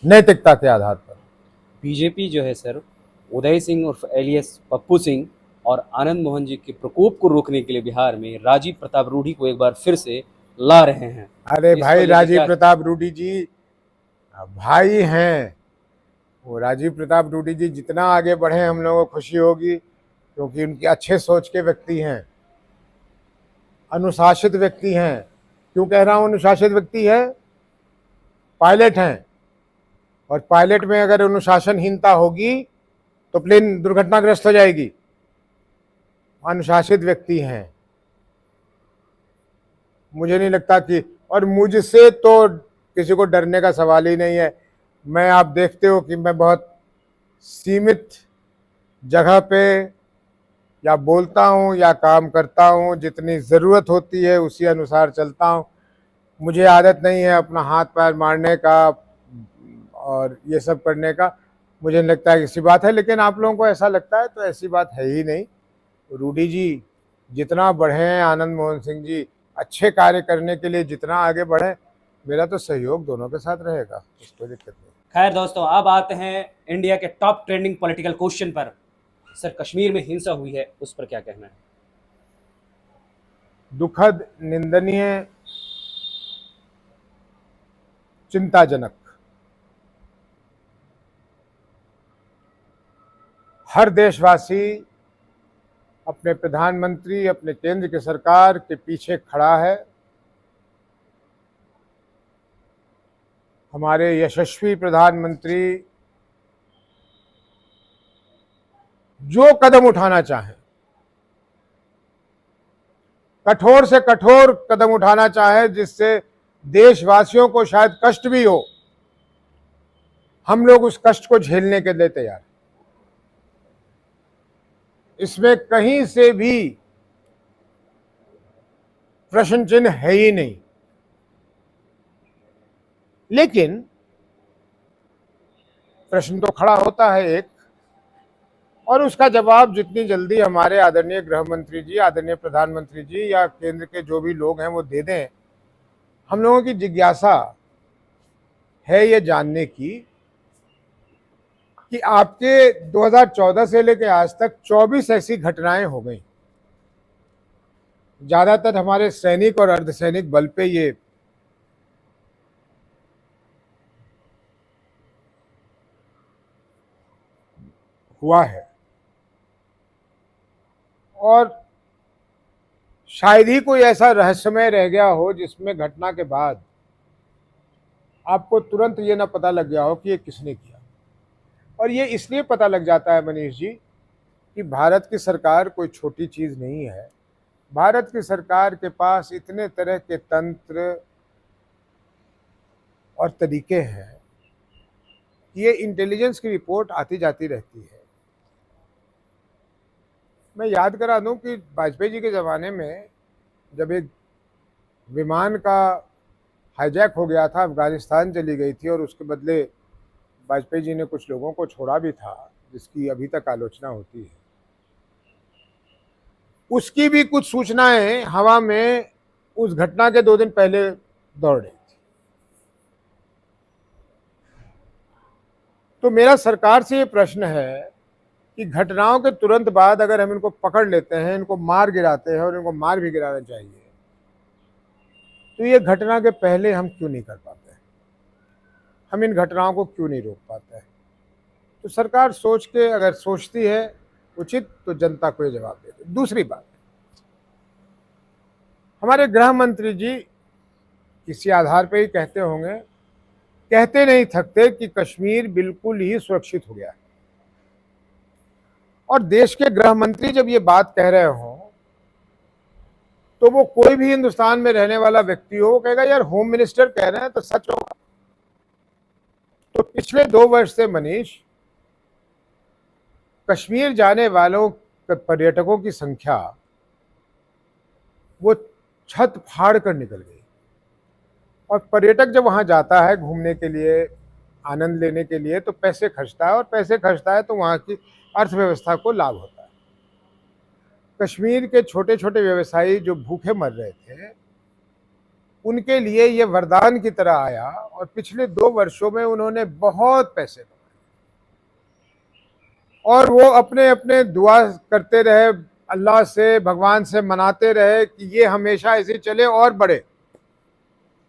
नैतिकता के आधार पर। बीजेपी जो है सर, उदय सिंह उर्फ एलियस पप्पू सिंह और आनंद मोहन जी के प्रकोप को रोकने के लिए बिहार में राजीव प्रताप रूढ़ी को एक बार फिर से ला रहे हैं। अरे इसको भाई, लेके राजीव क्या- प्रताप रूढ़ी जी भाई हैं। वो राजीव प्रताप रूढ़ी जी जितना आगे बढ़े हम लोगों को खुशी होगी, क्योंकि उनकी अच्छे सोच के व्यक्ति हैं, अनुशासित व्यक्ति हैं। क्यों कह रहा हूं अनुशासित व्यक्ति है? पायलट हैं, और पायलट में अगर अनुशासनहीनता होगी तो प्लेन दुर्घटनाग्रस्त हो जाएगी। अनुशासित व्यक्ति हैं। मुझे नहीं लगता कि, और मुझसे तो किसी को डरने का सवाल ही नहीं है। मैं, आप देखते हो कि मैं बहुत सीमित जगह पे या बोलता हूँ या काम करता हूँ, जितनी ज़रूरत होती है उसी अनुसार चलता हूँ। मुझे आदत नहीं है अपना हाथ पैर मारने का और ये सब करने का। मुझे नहीं लगता है ऐसी बात है, लेकिन आप लोगों को ऐसा लगता है तो ऐसी बात है ही नहीं। रूढ़ी जी जितना बढ़े, आनंद मोहन सिंह जी अच्छे कार्य करने के लिए जितना आगे बढ़े, मेरा तो सहयोग दोनों के साथ रहेगा, कोई दिक्कत नहीं। खैर दोस्तों, अब आते हैं इंडिया के टॉप ट्रेंडिंग पॉलिटिकल क्वेश्चन पर। सर, कश्मीर में हिंसा हुई है, उस पर क्या कहना है? दुखद, निंदनीय, चिंताजनक। हर देशवासी अपने प्रधानमंत्री, अपने केंद्र की सरकार के पीछे खड़ा है। हमारे यशस्वी प्रधानमंत्री जो कदम उठाना चाहें, कठोर से कठोर कदम उठाना चाहे, जिससे देशवासियों को शायद कष्ट भी हो, हम लोग उस कष्ट को झेलने के लिए तैयार हैं। इसमें कहीं से भी प्रश्न चिन्ह है ही नहीं। लेकिन प्रश्न तो खड़ा होता है एक, और उसका जवाब जितनी जल्दी हमारे आदरणीय गृह मंत्री जी, आदरणीय प्रधानमंत्री जी या केंद्र के जो भी लोग हैं वो दे दें। हम लोगों की जिज्ञासा है ये जानने की कि आपके 2014 से लेकर आज तक 24 ऐसी घटनाएं हो गई, ज्यादातर हमारे सैनिक और अर्धसैनिक बल पे ये हुआ है, और शायद ही कोई ऐसा रहस्यमय रह गया हो जिसमें घटना के बाद आपको तुरंत ये ना पता लग गया हो कि ये किसने किया। और ये इसलिए पता लग जाता है मनीष जी कि भारत की सरकार कोई छोटी चीज नहीं है। भारत की सरकार के पास इतने तरह के तंत्र और तरीके हैं, ये इंटेलिजेंस की रिपोर्ट आती जाती रहती है। मैं याद करा दूं कि वाजपेयी जी के ज़माने में जब एक विमान का हाईजैक हो गया था, अफगानिस्तान चली गई थी, और उसके बदले वाजपेयी जी ने कुछ लोगों को छोड़ा भी था, जिसकी अभी तक आलोचना होती है। उसकी भी कुछ सूचनाएं हवा में उस घटना के 2 दिन पहले दौड़ रही थी। तो मेरा सरकार से ये प्रश्न है कि घटनाओं के तुरंत बाद अगर हम इनको पकड़ लेते हैं, इनको मार गिराते हैं, और इनको मार भी गिराना चाहिए, तो ये घटना के पहले हम क्यों नहीं कर पाते हैं? हम इन घटनाओं को क्यों नहीं रोक पाते हैं? तो सरकार सोच के, अगर सोचती है उचित तो जनता को ये जवाब दे दे। दूसरी बात, हमारे गृह मंत्री जी किसी आधार पर ही कहते होंगे, कहते नहीं थकते कि कश्मीर बिल्कुल ही सुरक्षित हो गया है। और देश के गृह मंत्री जब ये बात कह रहे हों तो वो कोई भी हिंदुस्तान में रहने वाला व्यक्ति हो, वो कहेगा यार होम मिनिस्टर कह रहे हैं तो सच होगा। तो पिछले 2 वर्ष से मनीष, कश्मीर जाने वालों पर्यटकों की संख्या वो छत फाड़ कर निकल गई। और पर्यटक जब वहां जाता है घूमने के लिए, आनंद लेने के लिए, तो पैसे खर्चता है, और पैसे खर्चता है तो वहां की अर्थव्यवस्था को लाभ होता है। कश्मीर के छोटे छोटे व्यवसायी जो भूखे मर रहे थे, उनके लिए ये वरदान की तरह आया, और पिछले 2 वर्षों में उन्होंने बहुत पैसे कमाए। और वो अपने अपने दुआ करते रहे, अल्लाह से, भगवान से मनाते रहे कि ये हमेशा ऐसे चले और बढ़े।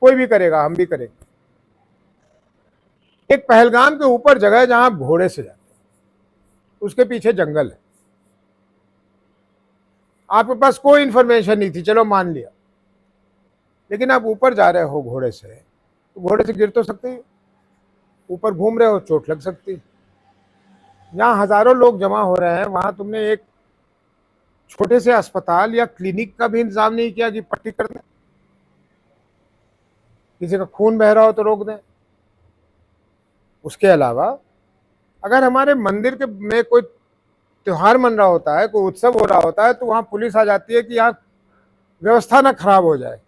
कोई भी करेगा, हम भी करेंगे। एक पहलगाम के ऊपर जगह है जहां घोड़े से जाते, उसके पीछे जंगल है। आपके पास कोई इंफॉर्मेशन नहीं थी, चलो मान लिया, लेकिन आप ऊपर जा रहे हो घोड़े से, तो घोड़े से गिर तो सकते हैं, ऊपर घूम रहे हो, चोट लग सकती। जहां हजारों लोग जमा हो रहे हैं, वहां तुमने एक छोटे से अस्पताल या क्लिनिक का भी इंतजाम नहीं किया कि पट्टी कर दें, किसी का खून बह रहा हो तो रोक दें। उसके अलावा अगर हमारे मंदिर के में कोई त्योहार मन रहा होता है, कोई उत्सव हो रहा होता है, तो वहां पुलिस आ जाती है कि यहाँ व्यवस्था ना खराब हो जाए,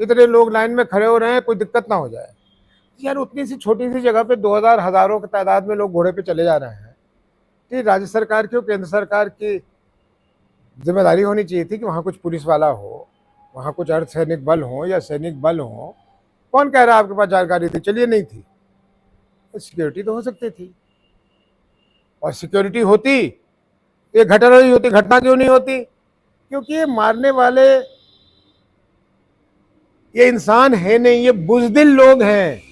इतने लोग लाइन में खड़े हो रहे हैं, कोई दिक्कत ना हो जाए। यार उतनी सी छोटी सी जगह पे 2000 हजारों की तादाद में लोग घोड़े पे चले जा रहे हैं, तो ये राज्य सरकार की और केंद्र सरकार की जिम्मेदारी होनी चाहिए थी कि वहाँ कुछ पुलिस वाला हो, वहाँ कुछ अर्धसैनिक बल हो या सैनिक बल हो। कौन कह रहा है आपके पास जानकारी थी? चलिए नहीं थी, तो सिक्योरिटी तो हो सकती थी। और सिक्योरिटी होती, ये घटना नहीं होती। घटना क्यों नहीं होती? क्योंकि ये मारने वाले ये इंसान है नहीं, ये बुजदिल लोग हैं।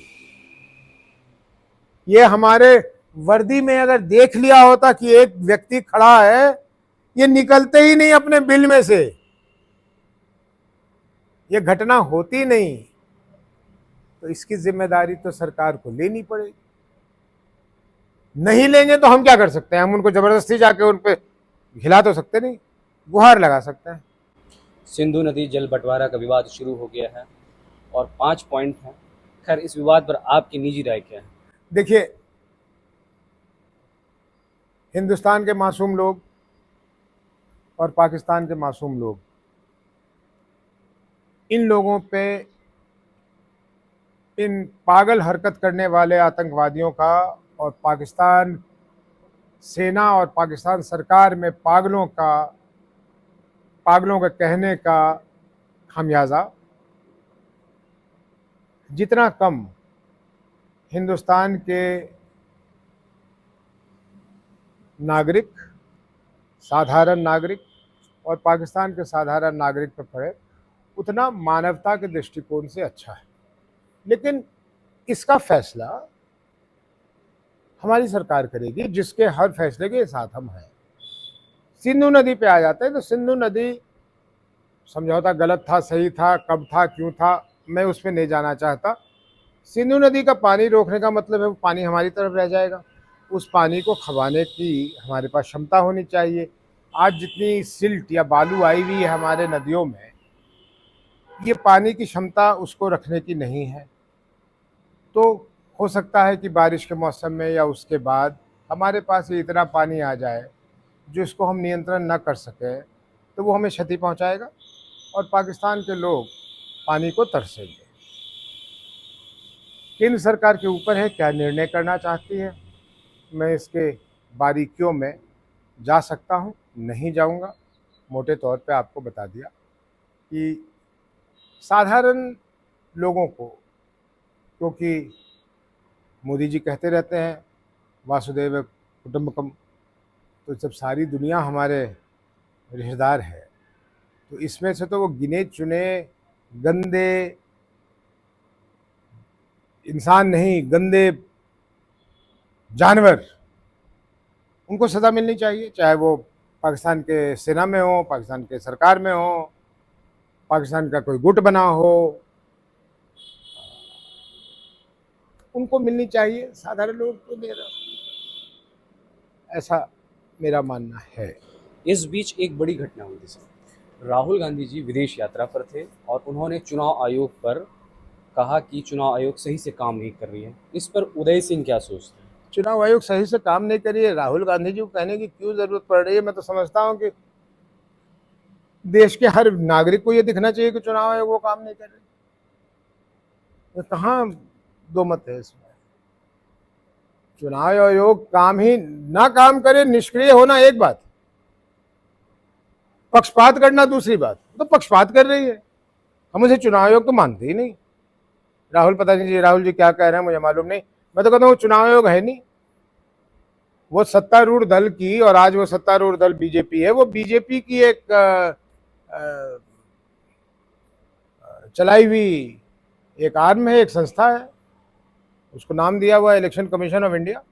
ये हमारे वर्दी में अगर देख लिया होता कि एक व्यक्ति खड़ा है, ये निकलते ही नहीं अपने बिल में से, ये घटना होती नहीं। तो इसकी जिम्मेदारी तो सरकार को लेनी पड़ेगी। नहीं लेंगे तो हम क्या कर सकते हैं? हम उनको जबरदस्ती जाके उन पे हिला तो सकते नहीं, गुहार लगा सकते हैं। सिंधु नदी जल बंटवारा का विवाद शुरू हो गया है और 5 पॉइंट हैं। खैर, इस विवाद पर आपकी निजी राय क्या है? देखिए, हिंदुस्तान के मासूम लोग और पाकिस्तान के मासूम लोग, इन लोगों पे, इन पागल हरकत करने वाले आतंकवादियों का और पाकिस्तान सेना और पाकिस्तान सरकार में पागलों के कहने का खामियाजा जितना कम हिंदुस्तान के नागरिक, साधारण नागरिक और पाकिस्तान के साधारण नागरिक पर पड़े, उतना मानवता के दृष्टिकोण से अच्छा है। लेकिन इसका फैसला हमारी सरकार करेगी, जिसके हर फैसले के साथ हम हैं। सिंधु नदी पे आ जाते हैं तो सिंधु नदी समझौता गलत था, सही था, कब था, क्यों था, मैं उसमें नहीं जाना चाहता। सिंधु नदी का पानी रोकने का मतलब है वो पानी हमारी तरफ रह जाएगा। उस पानी को खवाने की हमारे पास क्षमता होनी चाहिए। आज जितनी सिल्ट या बालू आई हुई है हमारे नदियों में, ये पानी की क्षमता उसको रखने की नहीं है। तो हो सकता है कि बारिश के मौसम में या उसके बाद हमारे पास ये इतना पानी आ जाए जो इसको हम नियंत्रण न कर सकें, तो वो हमें क्षति पहुंचाएगा और पाकिस्तान के लोग पानी को तरसेंगे। केंद्र सरकार के ऊपर है क्या निर्णय करना चाहती है। मैं इसके बारीकियों में जा सकता हूं, नहीं जाऊंगा। मोटे तौर पे आपको बता दिया कि साधारण लोगों को, क्योंकि मोदी जी कहते रहते हैं वासुदेव कुटुंबकम, तो जब सारी दुनिया हमारे रिश्तेदार है, तो इसमें से तो वो गिने चुने गंदे इंसान नहीं, गंदे जानवर, उनको सज़ा मिलनी चाहिए, चाहे वो पाकिस्तान के सेना में हो, पाकिस्तान के सरकार में हो, पाकिस्तान का कोई गुट बना हो, उनको मिलनी चाहिए, साधारण लोग को दे रहा, ऐसा मेरा मानना है। इस बीच एक बड़ी घटना हुई थी सर। राहुल गांधी जी विदेश यात्रा पर थे और उन्होंने चुनाव आयोग पर कहा कि चुनाव आयोग सही से काम नहीं कर रही है। इस पर उदय सिंह क्या सोचते हैं? चुनाव आयोग सही से काम नहीं करी है, राहुल गांधी जी को कहने की क्यों जरूरत पड़ रही है? मैं तो समझता हूँ कि देश के हर नागरिक को ये दिखना चाहिए कि चुनाव आयोग वो काम नहीं कर रही। ये कहाँ दो मत है इसमें? चुनाव आयोग काम ही ना काम करे, निष्क्रिय होना एक बात, पक्षपात करना दूसरी बात। तो पक्षपात कर रही है, हम उसे चुनाव आयोग तो मानते ही नहीं। राहुल पता नहीं जी, राहुल जी क्या कह रहे हैं मुझे मालूम नहीं। मैं तो कहता हूँ चुनाव आयोग है नहीं, वो सत्तारूढ़ दल की, और आज वो सत्तारूढ़ दल बीजेपी है, वो बीजेपी की एक चलाई हुई एक आर्म है, एक संस्था है, उसको नाम दिया हुआ इलेक्शन कमीशन ऑफ इंडिया।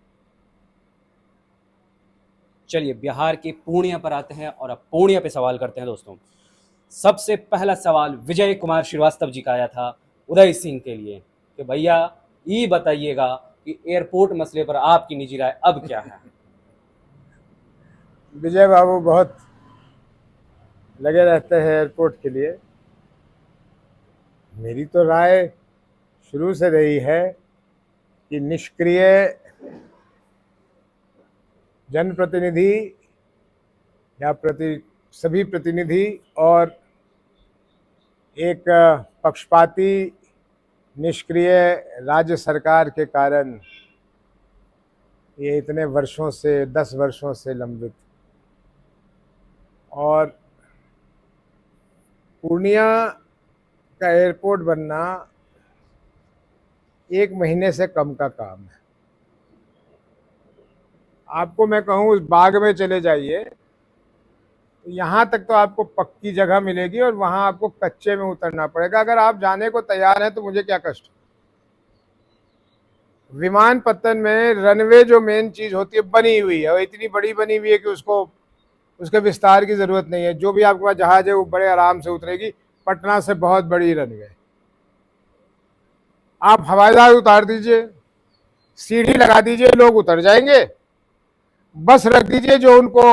चलिए बिहार के पूर्णिया पर आते हैं और अब पूर्णिया पे सवाल करते हैं दोस्तों। सबसे पहला सवाल विजय कुमार श्रीवास्तव जी का आया था उदय सिंह के लिए कि भैया ये बताइएगा कि एयरपोर्ट मसले पर आपकी निजी राय अब क्या है? विजय बाबू बहुत लगे रहते हैं एयरपोर्ट के लिए। मेरी तो राय शुरू से रही है कि निष्क्रिय जनप्रतिनिधि या सभी प्रतिनिधि और एक पक्षपाती निष्क्रिय राज्य सरकार के कारण ये इतने वर्षों से, 10 वर्षों से लंबित, और पूर्णिया का एयरपोर्ट बनना 1 महीने से कम का काम है। आपको मैं कहूँ उस बाग में चले जाइए, तो यहाँ तक तो आपको पक्की जगह मिलेगी और वहाँ आपको कच्चे में उतरना पड़ेगा। अगर आप जाने को तैयार हैं तो मुझे क्या कष्ट। विमानपत्तन में रनवे जो मेन चीज होती है बनी हुई है, और इतनी बड़ी बनी हुई है कि उसके विस्तार की जरूरत नहीं है। जो भी आपके पास जहाज है वो बड़े आराम से उतरेगी। पटना से बहुत बड़ी रनवे, आप हवाई जहाज उतार दीजिए, सीढ़ी लगा दीजिए, लोग उतर जाएंगे। बस रख दीजिए जो उनको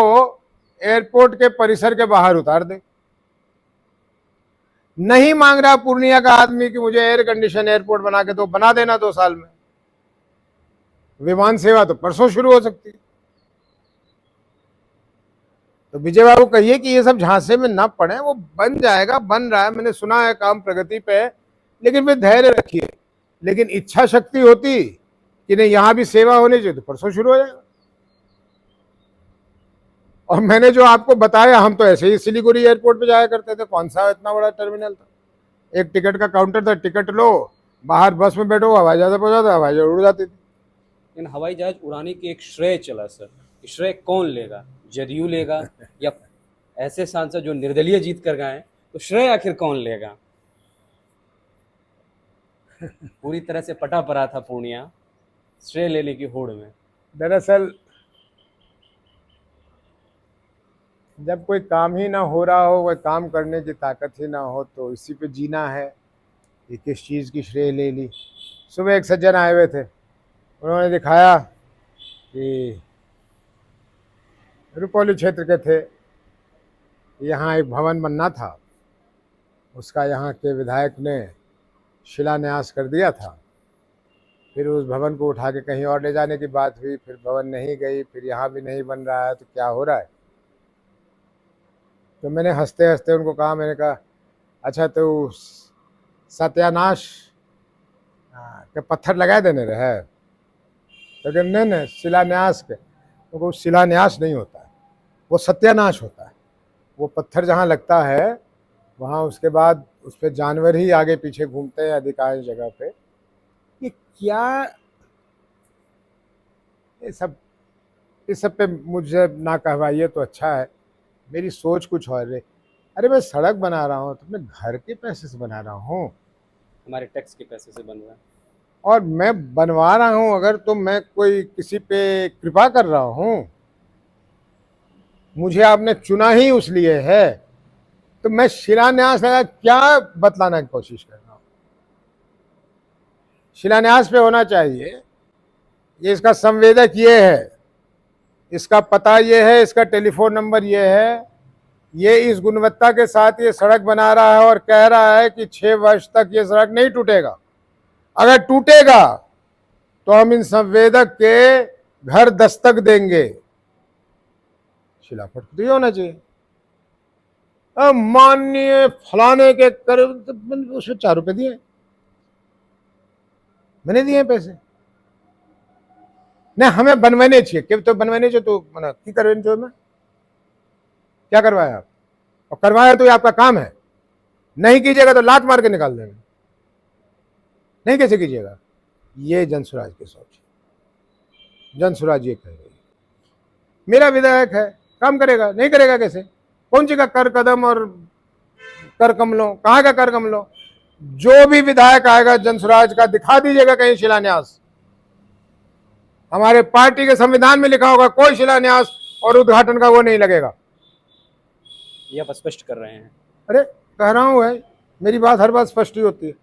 एयरपोर्ट के परिसर के बाहर उतार दे। नहीं मांग रहा पूर्णिया का आदमी कि मुझे एयर कंडीशन एयरपोर्ट बना के दो, बना देना 2 साल में। विमान सेवा तो परसों शुरू हो सकती है। तो विजय बाबू कहिए कि ये सब झांसे में ना पड़े, वो बन जाएगा, बन रहा है, मैंने सुना है काम प्रगति पे है, लेकिन फिर धैर्य रखिए। लेकिन इच्छा शक्ति होती कि नहीं यहां भी सेवा होनी चाहिए तो परसों शुरू हो जाएगा। और मैंने जो आपको बताया, हम तो ऐसे ही सिलीगुड़ी एयरपोर्ट पे जाया करते थे, कौन सा इतना बड़ा टर्मिनल था, एक टिकट का काउंटर था, टिकट लो, बाहर बस में बैठो, हवाई जहाज पहुंचा था, हवाई जहाज उड़ जाती थी। इन हवाई जहाज उड़ाने की एक श्रेय चला सर, श्रेय कौन लेगा? जदयू लेगा या ऐसे सांसद जो निर्दलीय जीत कर गए? तो श्रेय आखिर कौन लेगा? पूरी तरह से पटा पड़ा था पूर्णिया श्रेय लेने की होड़ में। दरअसल जब कोई काम ही ना हो रहा हो, वह काम करने की ताकत ही ना हो, तो इसी पे जीना है। ये किस चीज़ की श्रेय ले ली। सुबह एक सज्जन आए हुए थे, उन्होंने दिखाया कि रुपौली क्षेत्र के थे, यहाँ एक भवन बनना था, उसका यहाँ के विधायक ने शिलान्यास कर दिया था। फिर उस भवन को उठा के कहीं और ले जाने की बात हुई, फिर भवन नहीं गई, फिर यहाँ भी नहीं बन रहा है, तो क्या हो रहा है? तो मैंने हंसते हंसते उनको कहा, मैंने कहा अच्छा तो सत्यानाश के पत्थर लगा देने रहे? तो कहते नहीं नहीं, शिलान्यास के। तो वो शिलान्यास नहीं होता है, वो सत्यानाश होता है। वो पत्थर जहाँ लगता है वहाँ उसके बाद उस पर जानवर ही आगे पीछे घूमते हैं अधिकांश जगह पे। ये क्या, इस सब पे मुझे ना कहवाइए तो अच्छा है। मेरी सोच कुछ और है। अरे मैं सड़क बना रहा हूँ तो अपने घर के पैसे से बना रहा हूँ, हमारे टैक्स के पैसे से बन रहा है। और मैं बनवा रहा हूँ अगर, तो मैं कोई किसी पे कृपा कर रहा हूँ? मुझे आपने चुना ही उस लिए है, तो मैं शिलान्यास लगा क्या बतलाना की कोशिश कर रहा हूं। शिलान्यास पे होना चाहिए ये इसका संवेदक ये है, इसका पता ये है, इसका टेलीफोन नंबर ये है, ये इस गुणवत्ता के साथ ये सड़क बना रहा है और कह रहा है कि 6 वर्ष तक ये सड़क नहीं टूटेगा। अगर टूटेगा तो हम इन संवेदक के घर दस्तक देंगे। शिलापट तो ये होना चाहिए। अब माननीय फलाने के कर, उसमें 4 रुपए दिए, मैंने दिए पैसे। नहीं हमें बनवाने चाहिए, क्यों तो बनवाने चाहिए, तो मना की करवाने चाहिए। मैं क्या करवाया आप, और करवाया तो ये आपका काम है। नहीं कीजिएगा तो लात मार के निकाल देंगे। नहीं कैसे कीजिएगा, ये जनसुराज की सोच है। जनसुराज ये कह रही है मेरा विधायक है, काम करेगा, नहीं करेगा कैसे, कौन सी का कर कदम और कर कमलों, कहाँ का कर कमलों। जो भी विधायक आएगा जनसुराज का, दिखा दीजिएगा कहीं शिलान्यास। हमारे पार्टी के संविधान में लिखा होगा कोई शिलान्यास और उद्घाटन का वो नहीं लगेगा। ये आप स्पष्ट कर रहे हैं। अरे कह रहा हूं है, मेरी बात हर बात स्पष्ट ही होती है।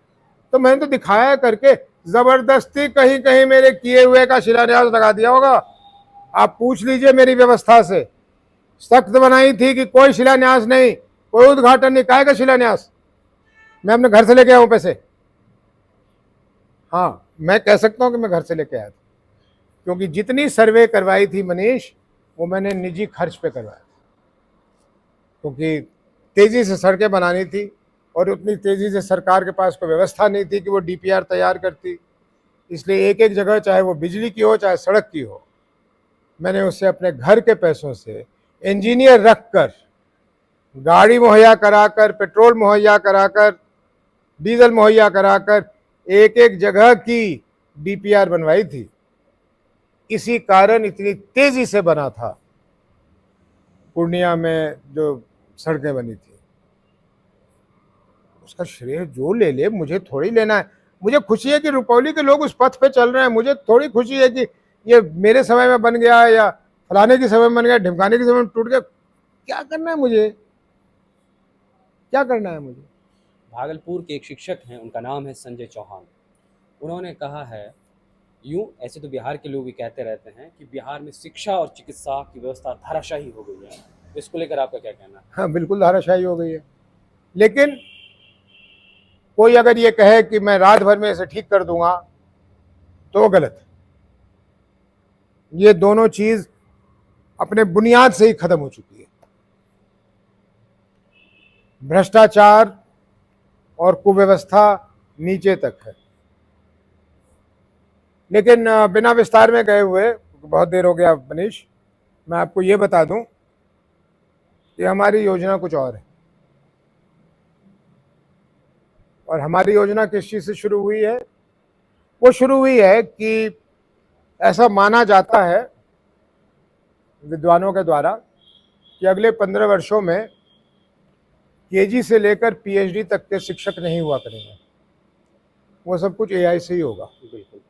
तो मैंने तो दिखाया करके, जबरदस्ती कहीं कहीं मेरे किए हुए का शिलान्यास लगा दिया होगा। आप पूछ लीजिए मेरी व्यवस्था से, सख्त बनाई थी कि कोई शिलान्यास नहीं, कोई उद्घाटन नहीं। काहे का शिलान्यास, मैं अपने घर से लेके आया हूं पैसे। हाँ मैं कह सकता हूं कि मैं घर से लेके आया था, क्योंकि जितनी सर्वे करवाई थी मनीष, वो मैंने निजी खर्च पे करवाया, क्योंकि तेजी से सड़कें बनानी थी और उतनी तेजी से सरकार के पास कोई व्यवस्था नहीं थी कि वो डीपीआर तैयार करती। इसलिए एक एक जगह, चाहे वो बिजली की हो चाहे सड़क की हो, मैंने उससे अपने घर के पैसों से इंजीनियर रखकर, गाड़ी मुहैया कराकर, पेट्रोल मुहैया कराकर, डीजल मुहैया कराकर एक एक जगह की डीपीआर बनवाई थी। इसी कारण इतनी तेजी से बना था पूर्णिया में जो सड़कें बनी थी। उसका श्रेय जो ले ले, मुझे थोड़ी लेना है। मुझे खुशी है कि रुपौली के लोग उस पथ पे चल रहे हैं। मुझे थोड़ी खुशी है कि ये मेरे समय में बन गया या फलाने के समय में बन गया, ढिमकाने के समय में टूट गया। क्या करना है मुझे, क्या करना है मुझे। भागलपुर के एक शिक्षक हैं, उनका नाम है संजय चौहान। उन्होंने कहा है, यूं ऐसे तो बिहार के लोग भी कहते रहते हैं कि बिहार में शिक्षा और चिकित्सा की व्यवस्था धाराशाही हो गई है। इसको लेकर आपका क्या कहना है? हाँ बिल्कुल धाराशाही हो गई है, लेकिन कोई अगर ये कहे कि मैं रात भर में इसे ठीक कर दूंगा तो वो गलत है। ये दोनों चीज अपने बुनियाद से ही खत्म हो चुकी है। भ्रष्टाचार और कुव्यवस्था नीचे तक है। लेकिन बिना विस्तार में गए हुए, बहुत देर हो गया मनीष, मैं आपको ये बता दूं कि हमारी योजना कुछ और है। और हमारी योजना किस चीज से शुरू हुई है? वो शुरू हुई है कि ऐसा माना जाता है विद्वानों के द्वारा कि अगले 15 वर्षों में केजी से लेकर पीएचडी तक के शिक्षक नहीं हुआ करेंगे, वो सब कुछ एआई से ही होगा। बिल्कुल।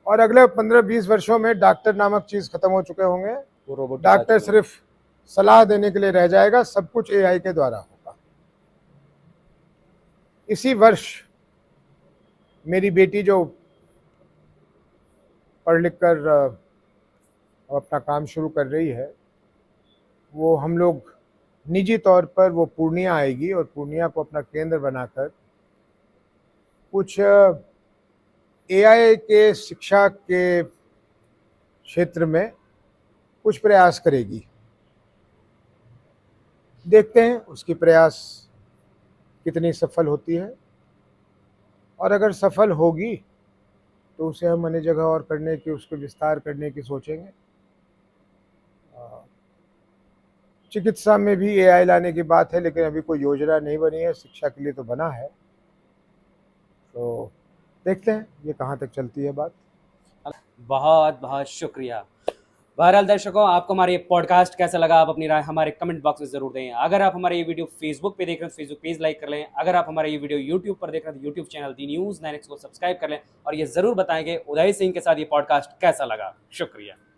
और अगले 15-20 वर्षों में डॉक्टर नामक चीज खत्म हो चुके होंगे। वो रोबोट डॉक्टर सिर्फ सलाह देने के लिए रह जाएगा, सब कुछ एआई के द्वारा होगा। इसी वर्ष मेरी बेटी जो पढ़ लिख कर अपना काम शुरू कर रही है, वो हम लोग निजी तौर पर वो पूर्णिया आएगी और पूर्णिया को अपना केंद्र बनाकर कुछ एआई के शिक्षा के क्षेत्र में कुछ प्रयास करेगी। देखते हैं उसकी प्रयास कितनी सफल होती है, और अगर सफल होगी तो उसे हम अन्य जगह और करने की, उसको विस्तार करने की सोचेंगे। चिकित्सा में भी एआई लाने की बात है, लेकिन अभी कोई योजना नहीं बनी है। शिक्षा के लिए तो बना है, तो देखते हैं ये कहाँ तक चलती है बात। बहुत बहुत शुक्रिया। बहरहाल दर्शकों, आपको हमारा ये पॉडकास्ट कैसा लगा, आप अपनी राय हमारे कमेंट बॉक्स में जरूर दें। अगर आप हमारे ये वीडियो फेसबुक पे देख रहे हैं तो फेसबुक पेज लाइक कर लें। अगर आप हमारा ये वीडियो यूट्यूब पर देख रहे हैं तो यूट्यूब चैनल दी न्यूज़ 9X को सब्सक्राइब कर लें, और ये जरूर बताएं कि उदय सिंह के साथ ये पॉडकास्ट कैसा लगा। शुक्रिया।